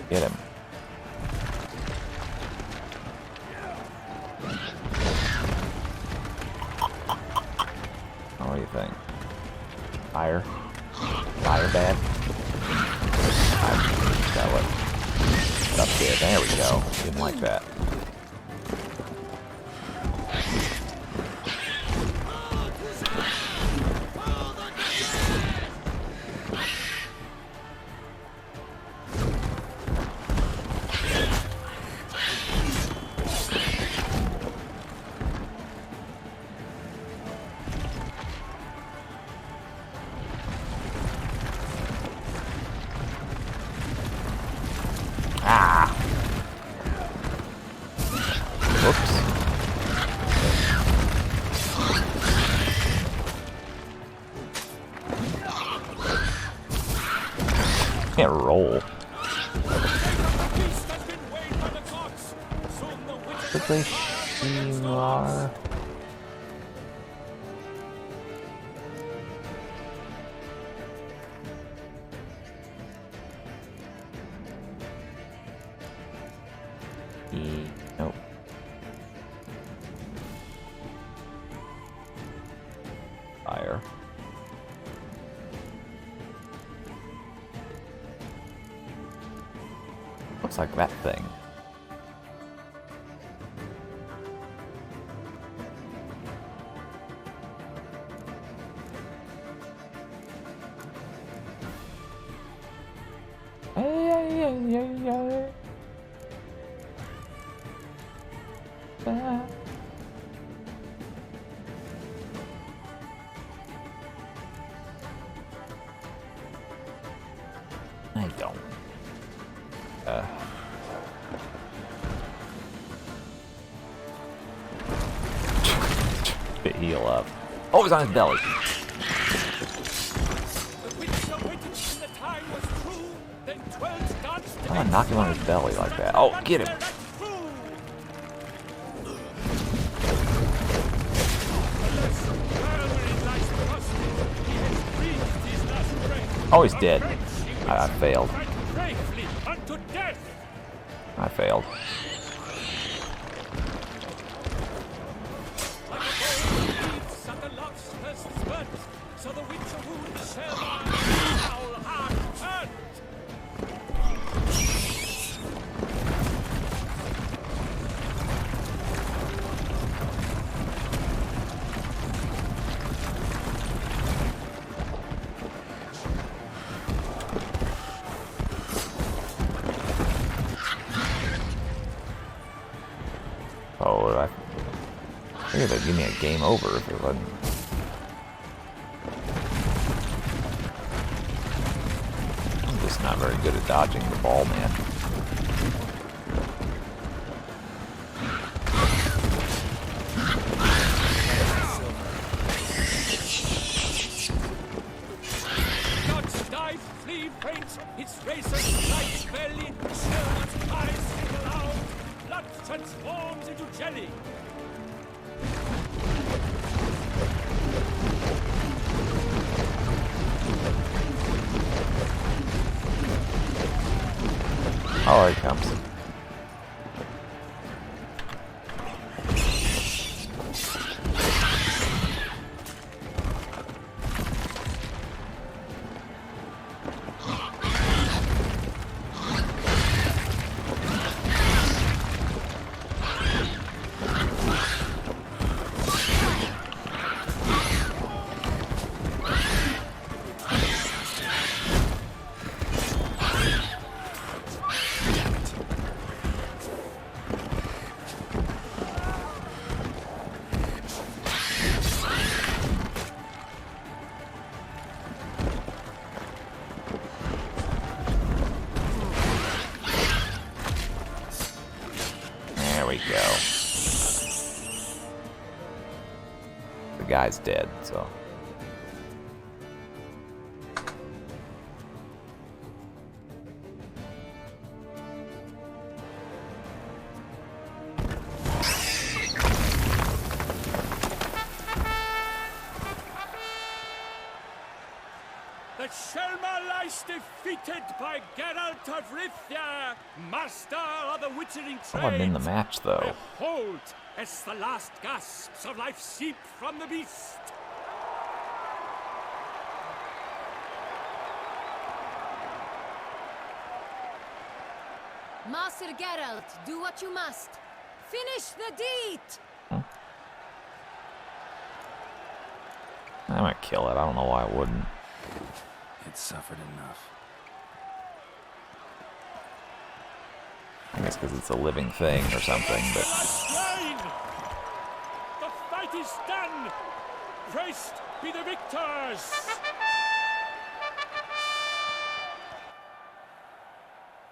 Get him. What do you think? Fire? Fire bad? That what? Up there. There we go. Didn't like that. Ah! Whoops. Can't roll. Did they Shilar? Nope. Fire. Looks like that thing. heal up. Oh, he's on his belly. I'm gonna knock him on his belly like that. Oh, get him. Oh, he's dead. I failed. I failed. Oh, I figured they'd give me a game over if it wasn't. I'm just not very good at dodging the ball, man. Dodge, dive, flee, faint, its razor, light, belly, shells, eyes, single out, blood transforms into jelly. Oh, here he comes. There we go. The guy's dead, so. The Shelma lies defeated by Geralt of Rivia, master of the witchering Oh, I'm in the trade. match, though. Behold, as the last gasps of life seep from the beast. Master Geralt, do what you must. Finish the deed! I might kill it. I don't know why I wouldn't. It suffered enough. I guess because it's a living thing or something, but. Slain! The fight is done! Praised be the victors!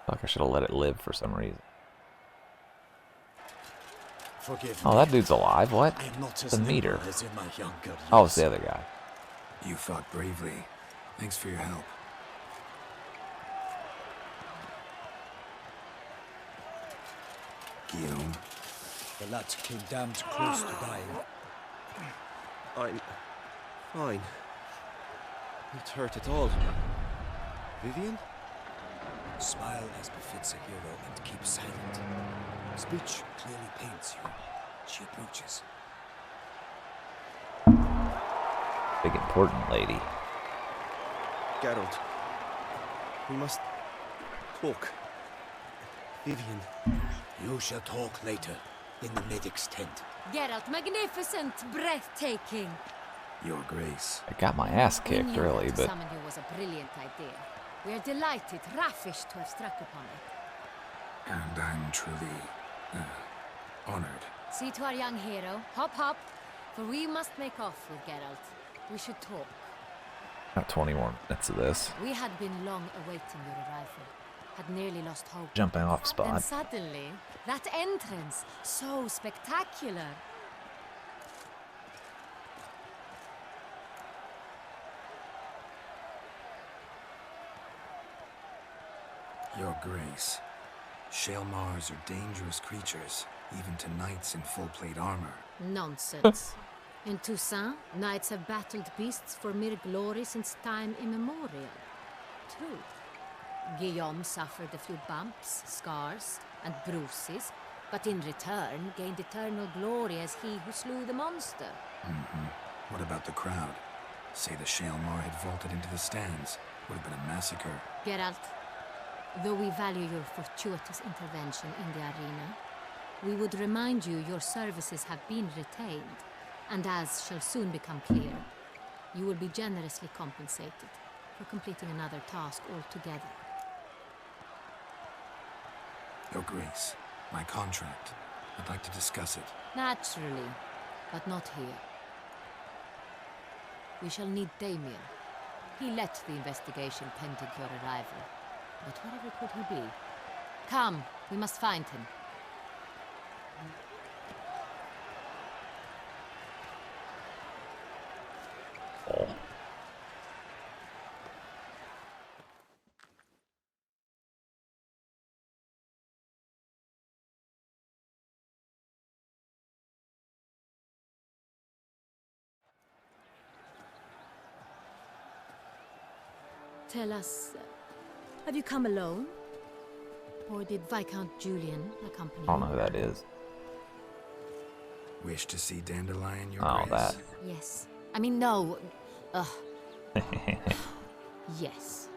Fuck, I should have let it live for some reason. Forgive Oh, me. that dude's alive. What? I am not as The meter. nimble as in my younger years. Oh, it's the other guy. You fought bravely. Thanks for your help. Guillaume. The lad came damned close to dying. I'm fine. Not hurt at all. Vivian? Smile as befits a hero and keep silent. Speech clearly paints you. She approaches. Big important lady. Geralt. We must talk. Vivian. You shall talk later, in the medic's tent. Geralt, magnificent, breathtaking. Your Grace. I got my ass We kicked knew early, that to but summon you was a brilliant idea. We are delighted, ravished to have struck upon it. And I'm truly honored. See to our young hero. Hop, hop. For we must make off with Geralt. We should talk. got 20 more minutes of this. We had been long awaiting your arrival. Had nearly lost hope. Jumping off Then spot. suddenly, that entrance, so spectacular. Your Grace, Shaelmars are dangerous creatures, even to knights in full-plate armor. Nonsense. In Toussaint, knights have battled beasts for mere glory since time immemorial. Truth. Guillaume suffered a few bumps, scars, and bruises, but in return gained eternal glory as he who slew the monster. What about the crowd? Say the Shaelmar had vaulted into the stands. Would have been a massacre. Geralt, though we value your fortuitous intervention in the arena, we would remind you your services have been retained, and as shall soon become clear, you will be generously compensated for completing another task altogether. Your Grace, my contract. I'd like to discuss it. Naturally, but not here. We shall need Damien. He led the investigation pending your arrival. But wherever could he be? Come, we must find him. Tell us, have you come alone? Or did Viscount Julian accompany you? I don't know who that is. Wish to see Dandelion, Your Oh, Grace? that. Yes. I mean, no. Yes.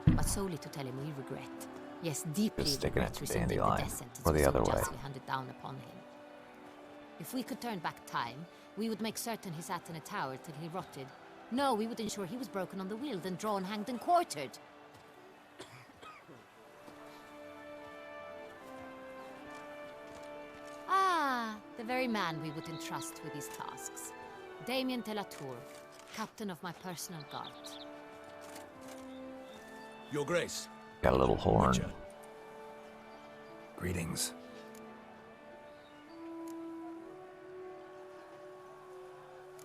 But solely to tell him we regret. Yes, deeply Just sticking regret it to rescinding the Dandelion, death sentence or the we so other way. justly handed down upon him. If we could turn back time, we would make certain he sat in a tower till he rotted. No, we would ensure he was broken on the wheel, then drawn, hanged, and quartered. Ah, the very man we would entrust with these tasks. Damien de la Tour, captain of my personal guard. Your Grace. Got a little horn. Witcher. Greetings.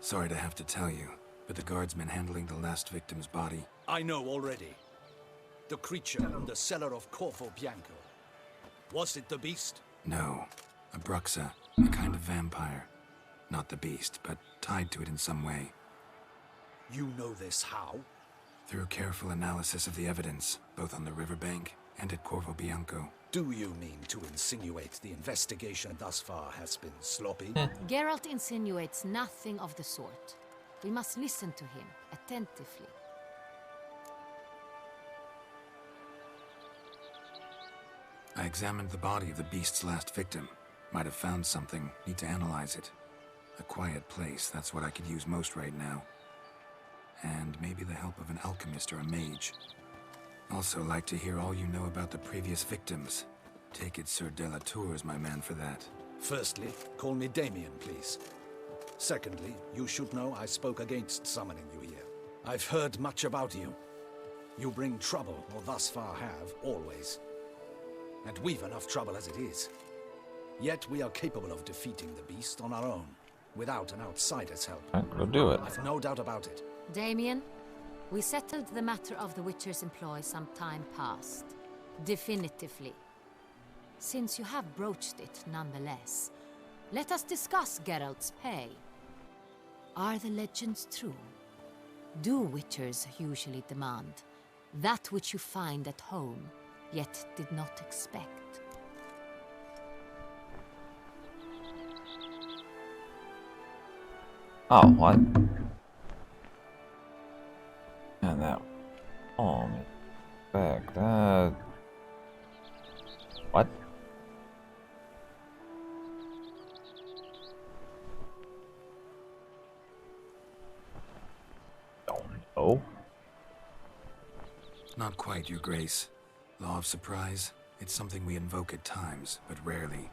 Sorry to have to tell you, but the guardsman handling the last victim's body... I know already. The creature in the cellar of Corvo Bianco. Was it the beast? No. A Bruxa. A kind of vampire. Not the beast, but tied to it in some way. You know this how? Through careful analysis of the evidence, both on the riverbank and at Corvo Bianco. Do you mean to insinuate the investigation thus far has been sloppy? Geralt insinuates nothing of the sort. We must listen to him attentively. I examined the body of the beast's last victim. Might have found something. Need to analyze it. A quiet place, that's what I could use most right now. And maybe the help of an alchemist or a mage. Also like to hear all you know about the previous victims. Take it Sir de la Tour is my man for that. Firstly, call me Damien, please. Secondly, you should know I spoke against summoning you here. I've heard much about you. You bring trouble, or thus far have, always. And we've enough trouble as it is. Yet we are capable of defeating the beast on our own, without an outsider's help. Go do it. I've no doubt about it. Damien, we settled the matter of the Witcher's employ some time past. Definitively. Since you have broached it nonetheless, let us discuss Geralt's pay. Are the legends true? Do Witchers usually demand that which you find at home, yet did not expect? Oh, what? And that. Oh, back. What? Don't know. Not quite, Your Grace. Law of surprise. It's something we invoke at times, but rarely.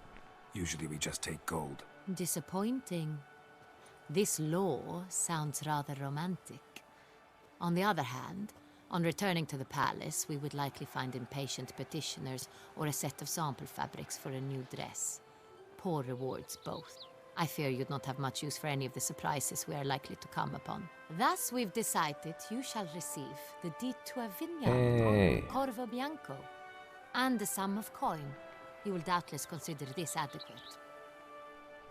Usually we just take gold. Disappointing. This law sounds rather romantic. On the other hand, on returning to the palace, we would likely find impatient petitioners or a set of sample fabrics for a new dress. Poor rewards, both. I fear you'd not have much use for any of the surprises we are likely to come upon. Thus, we've decided you shall receive the deed to a vineyard Hey. on Corvo Bianco. and a sum of coin. You will doubtless consider this adequate.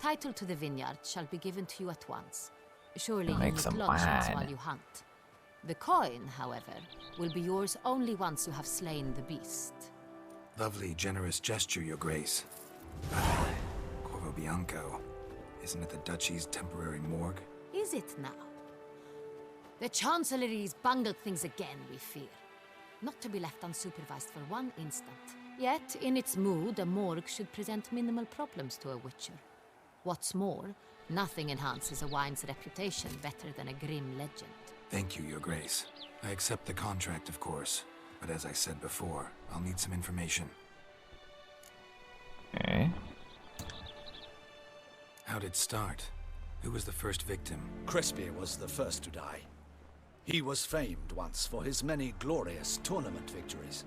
Title to the vineyard shall be given to you at once. Surely you Make need some lodgings wine. while you hunt. The coin, however, will be yours only once you have slain the beast. Lovely, generous gesture, Your Grace. Corvo Bianco. Isn't it the Duchy's temporary morgue? Is it now? The Chancellery's bungled things again, we fear. Not to be left unsupervised for one instant. Yet, in its mood, a morgue should present minimal problems to a witcher. What's more, nothing enhances a wine's reputation better than a grim legend. Thank you, Your Grace. I accept the contract, of course. But as I said before, I'll need some information. Okay. How'd it start? Who was the first victim? Crespi was the first to die. He was famed once for his many glorious tournament victories.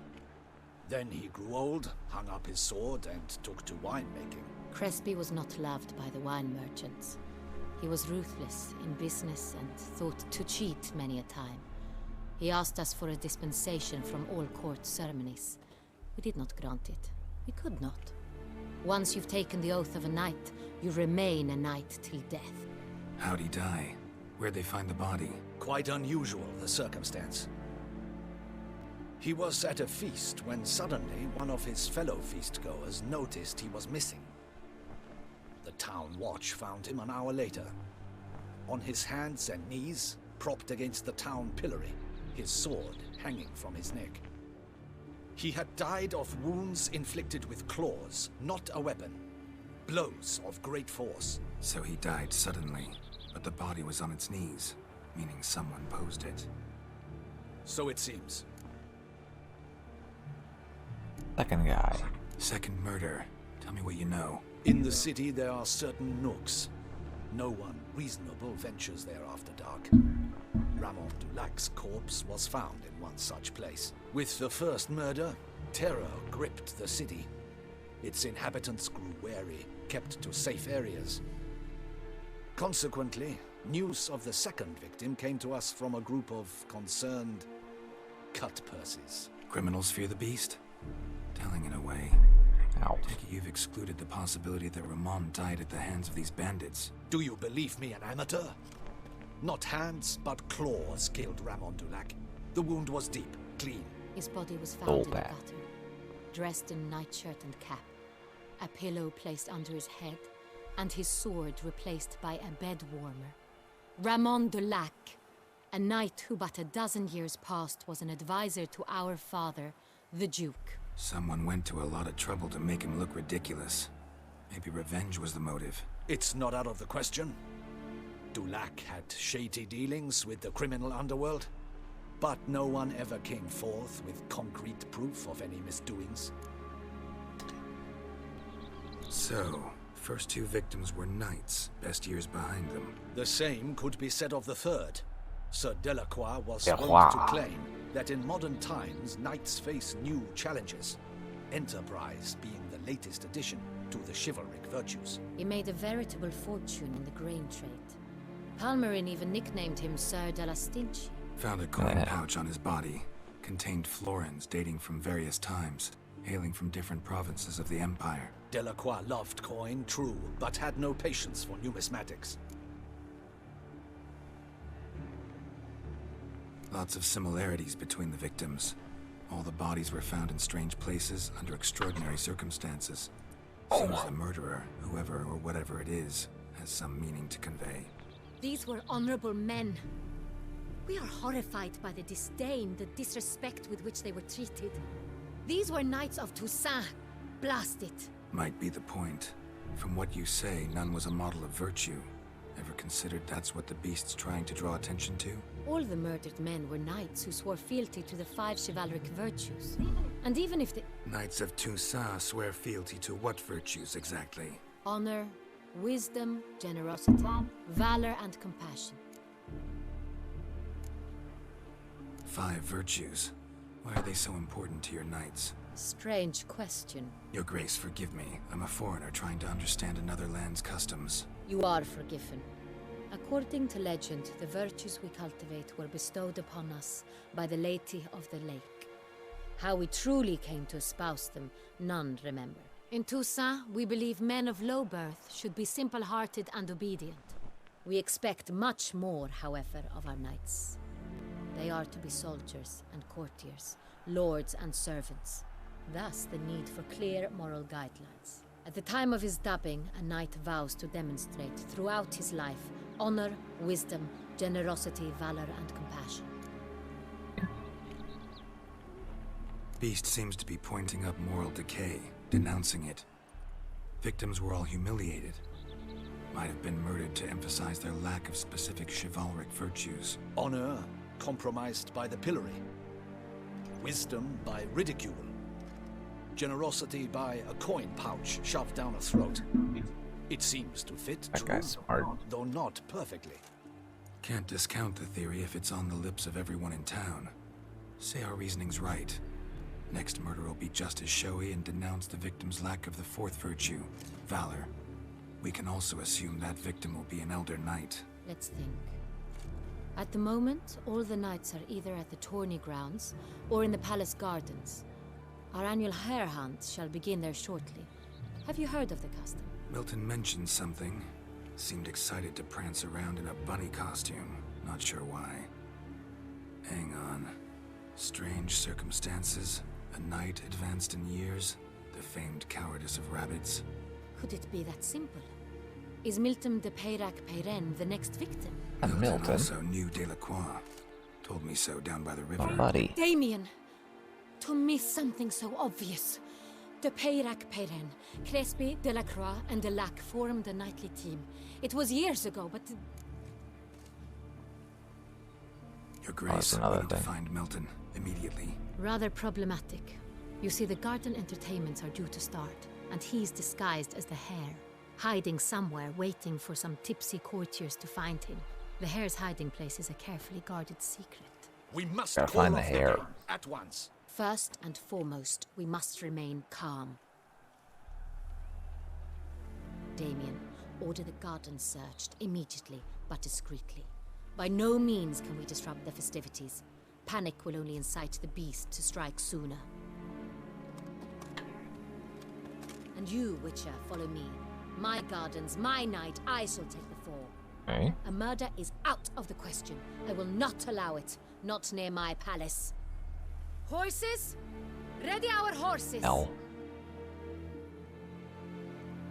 Then he grew old, hung up his sword, and took to winemaking. Crespi was not loved by the wine merchants. He was ruthless in business and thought to cheat many a time. He asked us for a dispensation from all court ceremonies. We did not grant it. We could not. Once you've taken the oath of a knight, you remain a knight till death. How'd he die? Where'd they find the body? Quite unusual, the circumstance. He was at a feast when suddenly one of his fellow feastgoers noticed he was missing. The town watch found him an hour later. On his hands and knees, propped against the town pillory, his sword hanging from his neck. He had died of wounds inflicted with claws, not a weapon. Blows of great force. So he died suddenly, but the body was on its knees, meaning someone posed it. So it seems. Second guy. Second murder. Tell me what you know. In the city there are certain nooks. No one reasonable ventures there after dark. Ramon Dulac's corpse was found in one such place. With the first murder, terror gripped the city. Its inhabitants grew wary, kept to safe areas. Consequently, news of the second victim came to us from a group of concerned cut-purses. Criminals fear the beast? Telling in a way. Ow. Take it you've excluded the possibility that Ramon died at the hands of these bandits. Do you believe me an amateur? Not hands, but claws killed Ramon Dulac. The wound was deep, clean. His body was Oh, found in a bad. gutter, dressed in nightshirt and cap, a pillow placed under his head, and his sword replaced by a bed warmer. Ramon Dulac, a knight who but a dozen years past was an advisor to our father, the Duke. Someone went to a lot of trouble to make him look ridiculous. Maybe revenge was the motive. It's not out of the question. Dulac had shady dealings with the criminal underworld, but no one ever came forth with concrete proof of any misdoings. So, first two victims were knights, best years behind them. The same could be said of the third. Sir Delacroix was Delacroix. wont to claim that in modern times knights face new challenges, enterprise being the latest addition to the chivalric virtues. He made a veritable fortune in the grain trade. Palmerin even nicknamed him Sir de la Stinchi. Found a coin pouch on his body. Contained florins dating from various times, hailing from different provinces of the Empire. Delacroix loved coin, true, but had no patience for numismatics. Lots of similarities between the victims. All the bodies were found in strange places under extraordinary circumstances. Seems the murderer, whoever or whatever it is, has some meaning to convey. These were honorable men. We are horrified by the disdain, the disrespect with which they were treated. These were knights of Toussaint. Blast it. Might be the point. From what you say, none was a model of virtue. Ever considered that's what the beast's trying to draw attention to? All the murdered men were knights who swore fealty to the 5 chivalric virtues. And even if the Knights of Toussaint swear fealty to what virtues exactly? honor, wisdom, generosity, valor, and compassion. 5 virtues. Why are they so important to your knights? Strange question. Your Grace, forgive me. I'm a foreigner trying to understand another land's customs. You are forgiven. According to legend, the virtues we cultivate were bestowed upon us by the Lady of the Lake. How we truly came to espouse them, none remember. In Toussaint, we believe men of low birth should be simple-hearted and obedient. We expect much more, however, of our knights. They are to be soldiers and courtiers, lords and servants. Thus, the need for clear moral guidelines. At the time of his dubbing, a knight vows to demonstrate throughout his life honor, wisdom, generosity, valor, and compassion. Beast seems to be pointing up moral decay, denouncing it. Victims were all humiliated. Might have been murdered to emphasize their lack of specific chivalric virtues. Honor compromised by the pillory. Wisdom by ridicule. Generosity by a coin pouch shoved down a throat. It seems to fit That guy's smart. though not perfectly. Can't discount the theory if it's on the lips of everyone in town. Say our reasoning's right. Next murder will be just as showy and denounce the victim's lack of the fourth virtue, valor. We can also assume that victim will be an elder knight. Let's think. At the moment, all the knights are either at the tourney grounds or in the palace gardens. Our annual hare hunt shall begin there shortly. Have you heard of the custom? Milton mentioned something. Seemed excited to prance around in a bunny costume. Not sure why. Hang on. Strange circumstances. A knight advanced in years. The famed cowardice of rabbits. Could it be that simple? Is Milton de Peyrac-Peyren the next victim? Milton. Also knew Delacroix. Told me so down by the river. My buddy. Damien! To miss something so obvious. De Peyrac-Peyren, Crespi, Delacroix, and Delac formed a knightly team. It was years ago, but... Your Grace, another we need to thing. find Milton immediately. rather problematic. You see, the garden entertainments are due to start, and he's disguised as the hare, hiding somewhere, waiting for some tipsy courtiers to find him. The hare's hiding place is a carefully guarded secret. We must Gotta call find the off hare. game at once. First and foremost, we must remain calm. Damien, order the garden searched immediately, but discreetly. By no means can we disrupt the festivities. Panic will only incite the beast to strike sooner. And you, Witcher, follow me. My gardens, my night, I shall take the fall. Okay. A murder is out of the question. I will not allow it. Not near my palace. Horses? Ready our horses! No.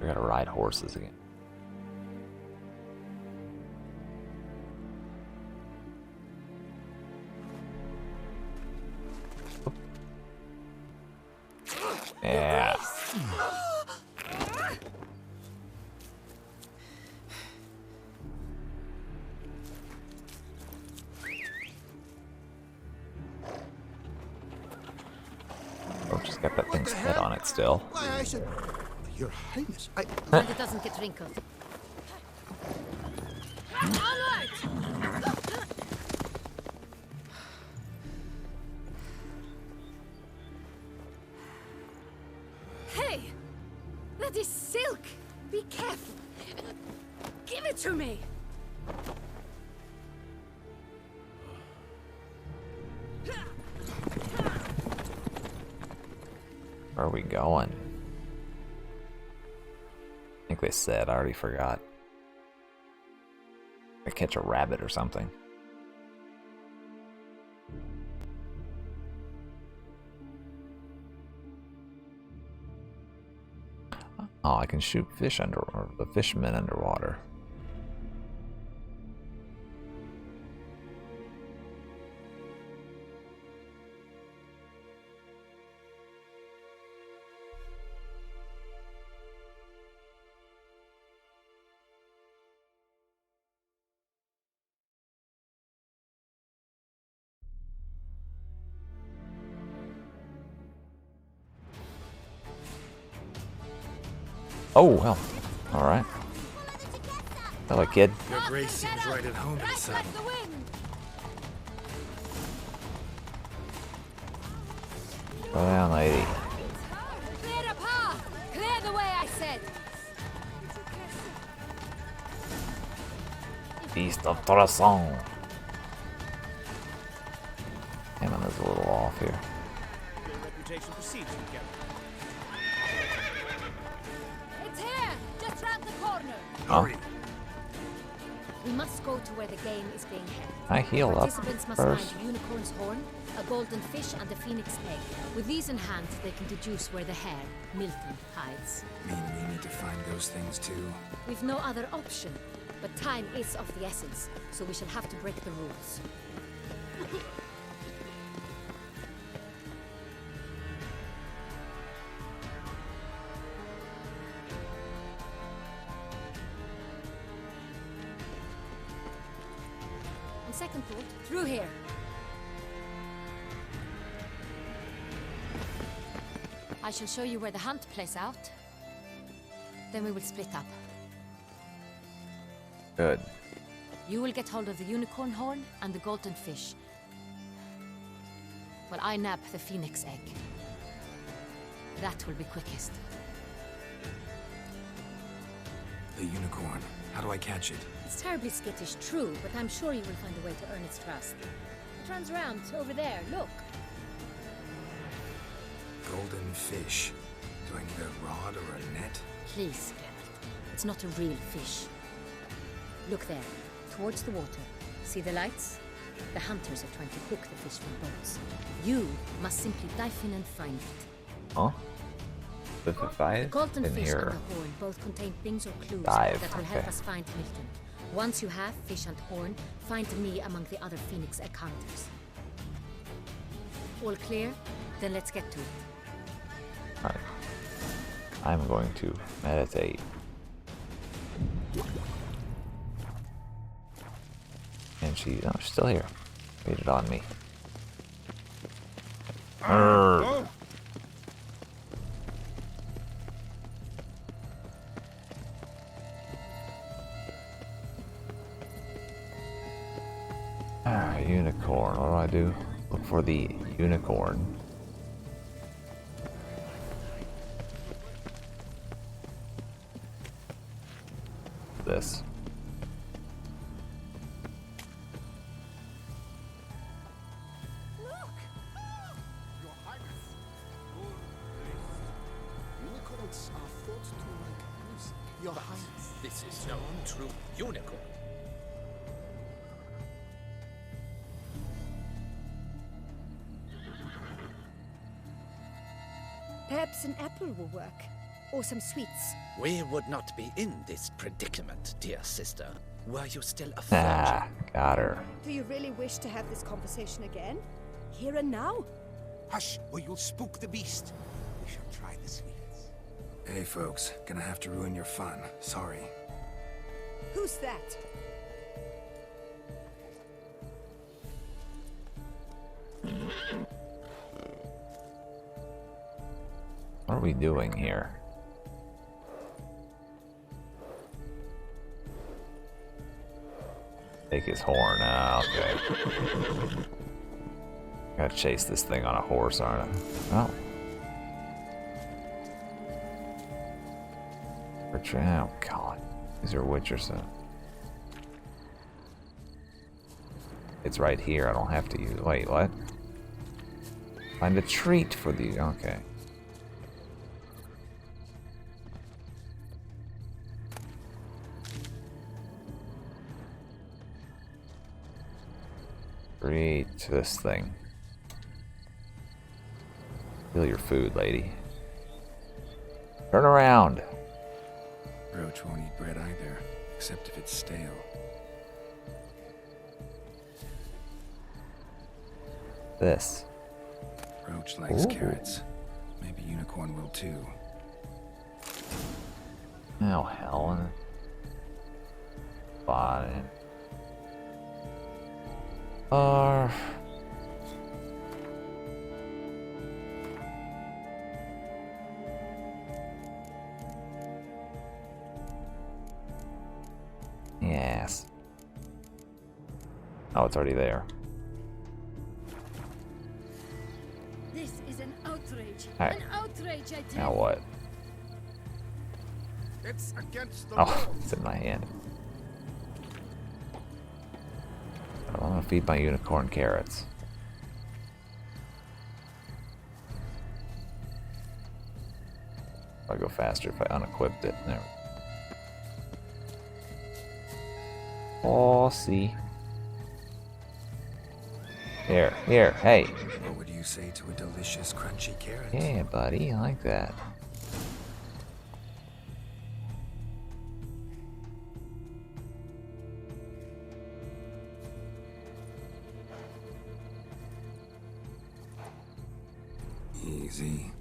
We gotta ride horses again. Yeah. Oh, she's got that thing's head on it still. Why, I should... Your Highness, I... And it doesn't get wrinkled. Onward! Hey! That is silk! Be careful! Give it to me! Where are we going? I think they said, I already forgot. I catch a rabbit or something. Oh, I can shoot fish under, or the fishermen underwater. Oh, well. Alright. Hello, kid. Your Grace seems right at home in the saddle. Go down, lady. Clear the path! Clear the way, I said! Beast of Torason. Hang on, that's a little off here. succeed together. It's here! Just round the corner! Oh, We must go to where the game is being held. I heal up Participants must first. find a unicorn's horn, a golden fish, and a phoenix egg. With these in hand, they can deduce where the hare, Milton, hides. Mean we need to find those things too? We've no other option, but time is of the essence, so we shall have to break the rules. On second thought, through here. I shall show you where the hunt plays out. Then we will split up. Good. You will get hold of the unicorn horn and the golden fish. While I nab the phoenix egg. That will be quickest. The unicorn. How do I catch it? It's terribly skittish, true, but I'm sure you will find a way to earn its trust. It runs around over there, look. Golden fish. Do I need a rod or a net? Please, Geralt. It's not a real fish. Look there, towards the water. See the lights? The hunters are trying to hook the fish from boats. You must simply dive in and find it. Huh? But if I The golden in fish here, and the horn both contain things or clues Dive, that will help okay. us find Milton. Once you have fish and horn, find me among the other phoenix egg hunters. All clear? Then let's get to it. alright. I'm going to meditate. And she's still here. Waited on me. Arrgh. Unicorn. What do? Look for the unicorn. This. Your Highness. Unicorns are thought to like music. Your Highness. This is no true unicorn. Perhaps an apple will work. Or some sweets. We would not be in this predicament, dear sister, were you still a Ah, virgin. got her. Do you really wish to have this conversation again? Here and now? Hush, or you'll spook the beast. We shall try the sweets. Hey folks, gonna have to ruin your fun. Sorry. Who's that? What are we doing here? Take his horn. Ah, okay. Gotta chase this thing on a horse, aren't I? Oh. Oh, God. These are witchers. It's right here. I don't have to use. Wait, what? Find a treat for the. Okay. Read this thing. Feel your food, lady. Turn around. Roach won't eat bread either, except if it's stale. This. Roach likes Ooh. carrots. Maybe Unicorn will too. Oh, hell. Fine. Yes. Oh, it's already there. This is an outrage. Hey. An outrage, I tell Now you. what? It's against the Oh, it's in my hand. I want to feed my unicorn carrots. I'll go faster if I unequipped it. There. Oh, see. Here, hey. What would you say to a delicious, crunchy carrot? Yeah, buddy, I like that. Easy.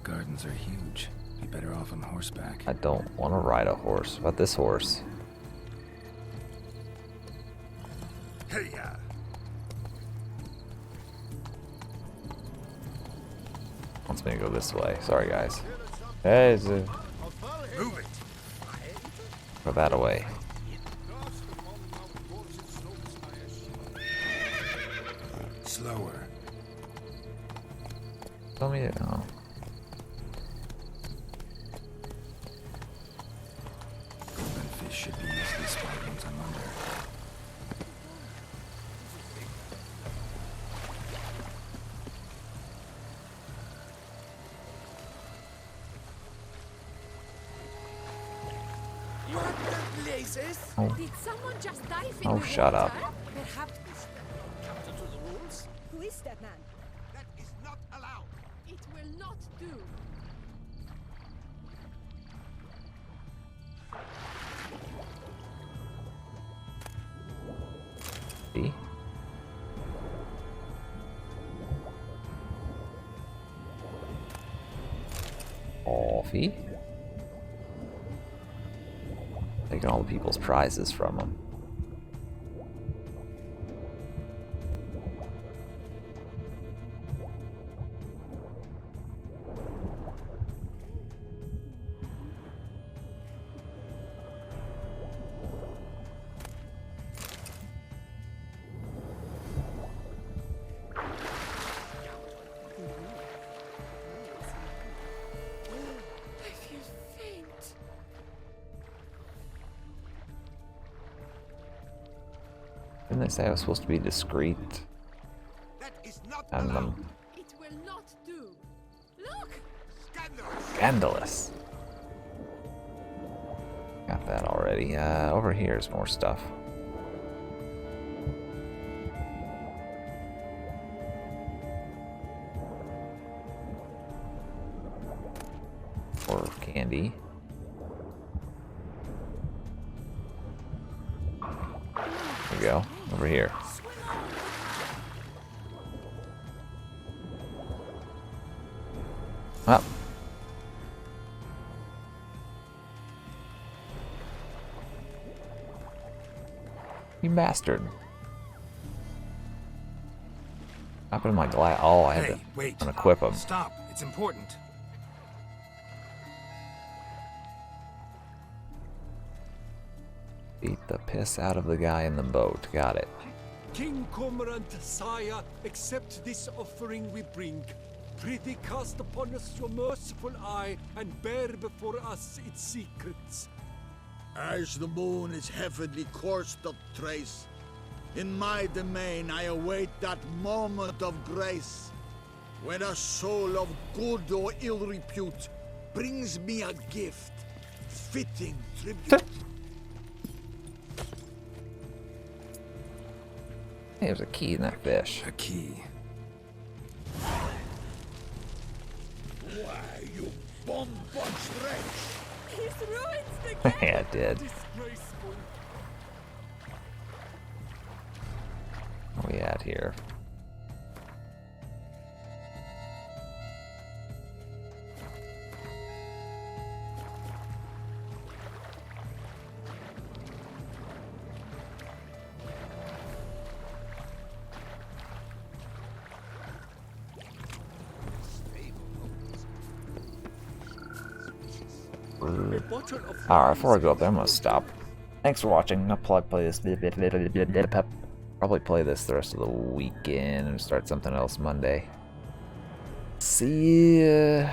Gardens are huge. Be better off on horseback. I don't want to ride a horse. What about this horse? Hey-ya! Wants me to go this way. Sorry, guys. Hey, Move it! Throw that away. Slower. Tell me to. Oh. Golden fish should be easily spotted once I'm under. What the blazes? Oh. Did someone just dive in Oh, the shut water? up. Perhaps counter to the rules. Who is that man? That is not allowed. It will not do. See? Coffee. Taking all the people's prizes from them. I feel faint. Didn't they say I was supposed to be discreet? That is not And allowed. It will not do. Look! Scandalous. Got that already. Over here is more stuff. Or candy. There we go. Over here. Up. You bastard. Happened to my glass. Oh, I had Hey, to wait. unequip him. Stop. It's important. Beat the piss out of the guy in the boat. Got it. King Cormorant, sire, accept this offering we bring. Prithee cast upon us your merciful eye, and bear before us its secrets. As the moon its heavenly course doth trace, in my domain I await that moment of grace, when a soul of good or ill repute brings me a gift, fitting tribute. Hey, there's a key in that fish. A key. Why, you bomb-bunched wretch! He's ruined the game! Yeah, it did. Disgraceful. Where we at here? Alright, before I go up there, I'm gonna stop. Thanks for watching. I'll probably play this. Probably play this the rest of the weekend and start something else Monday. See ya.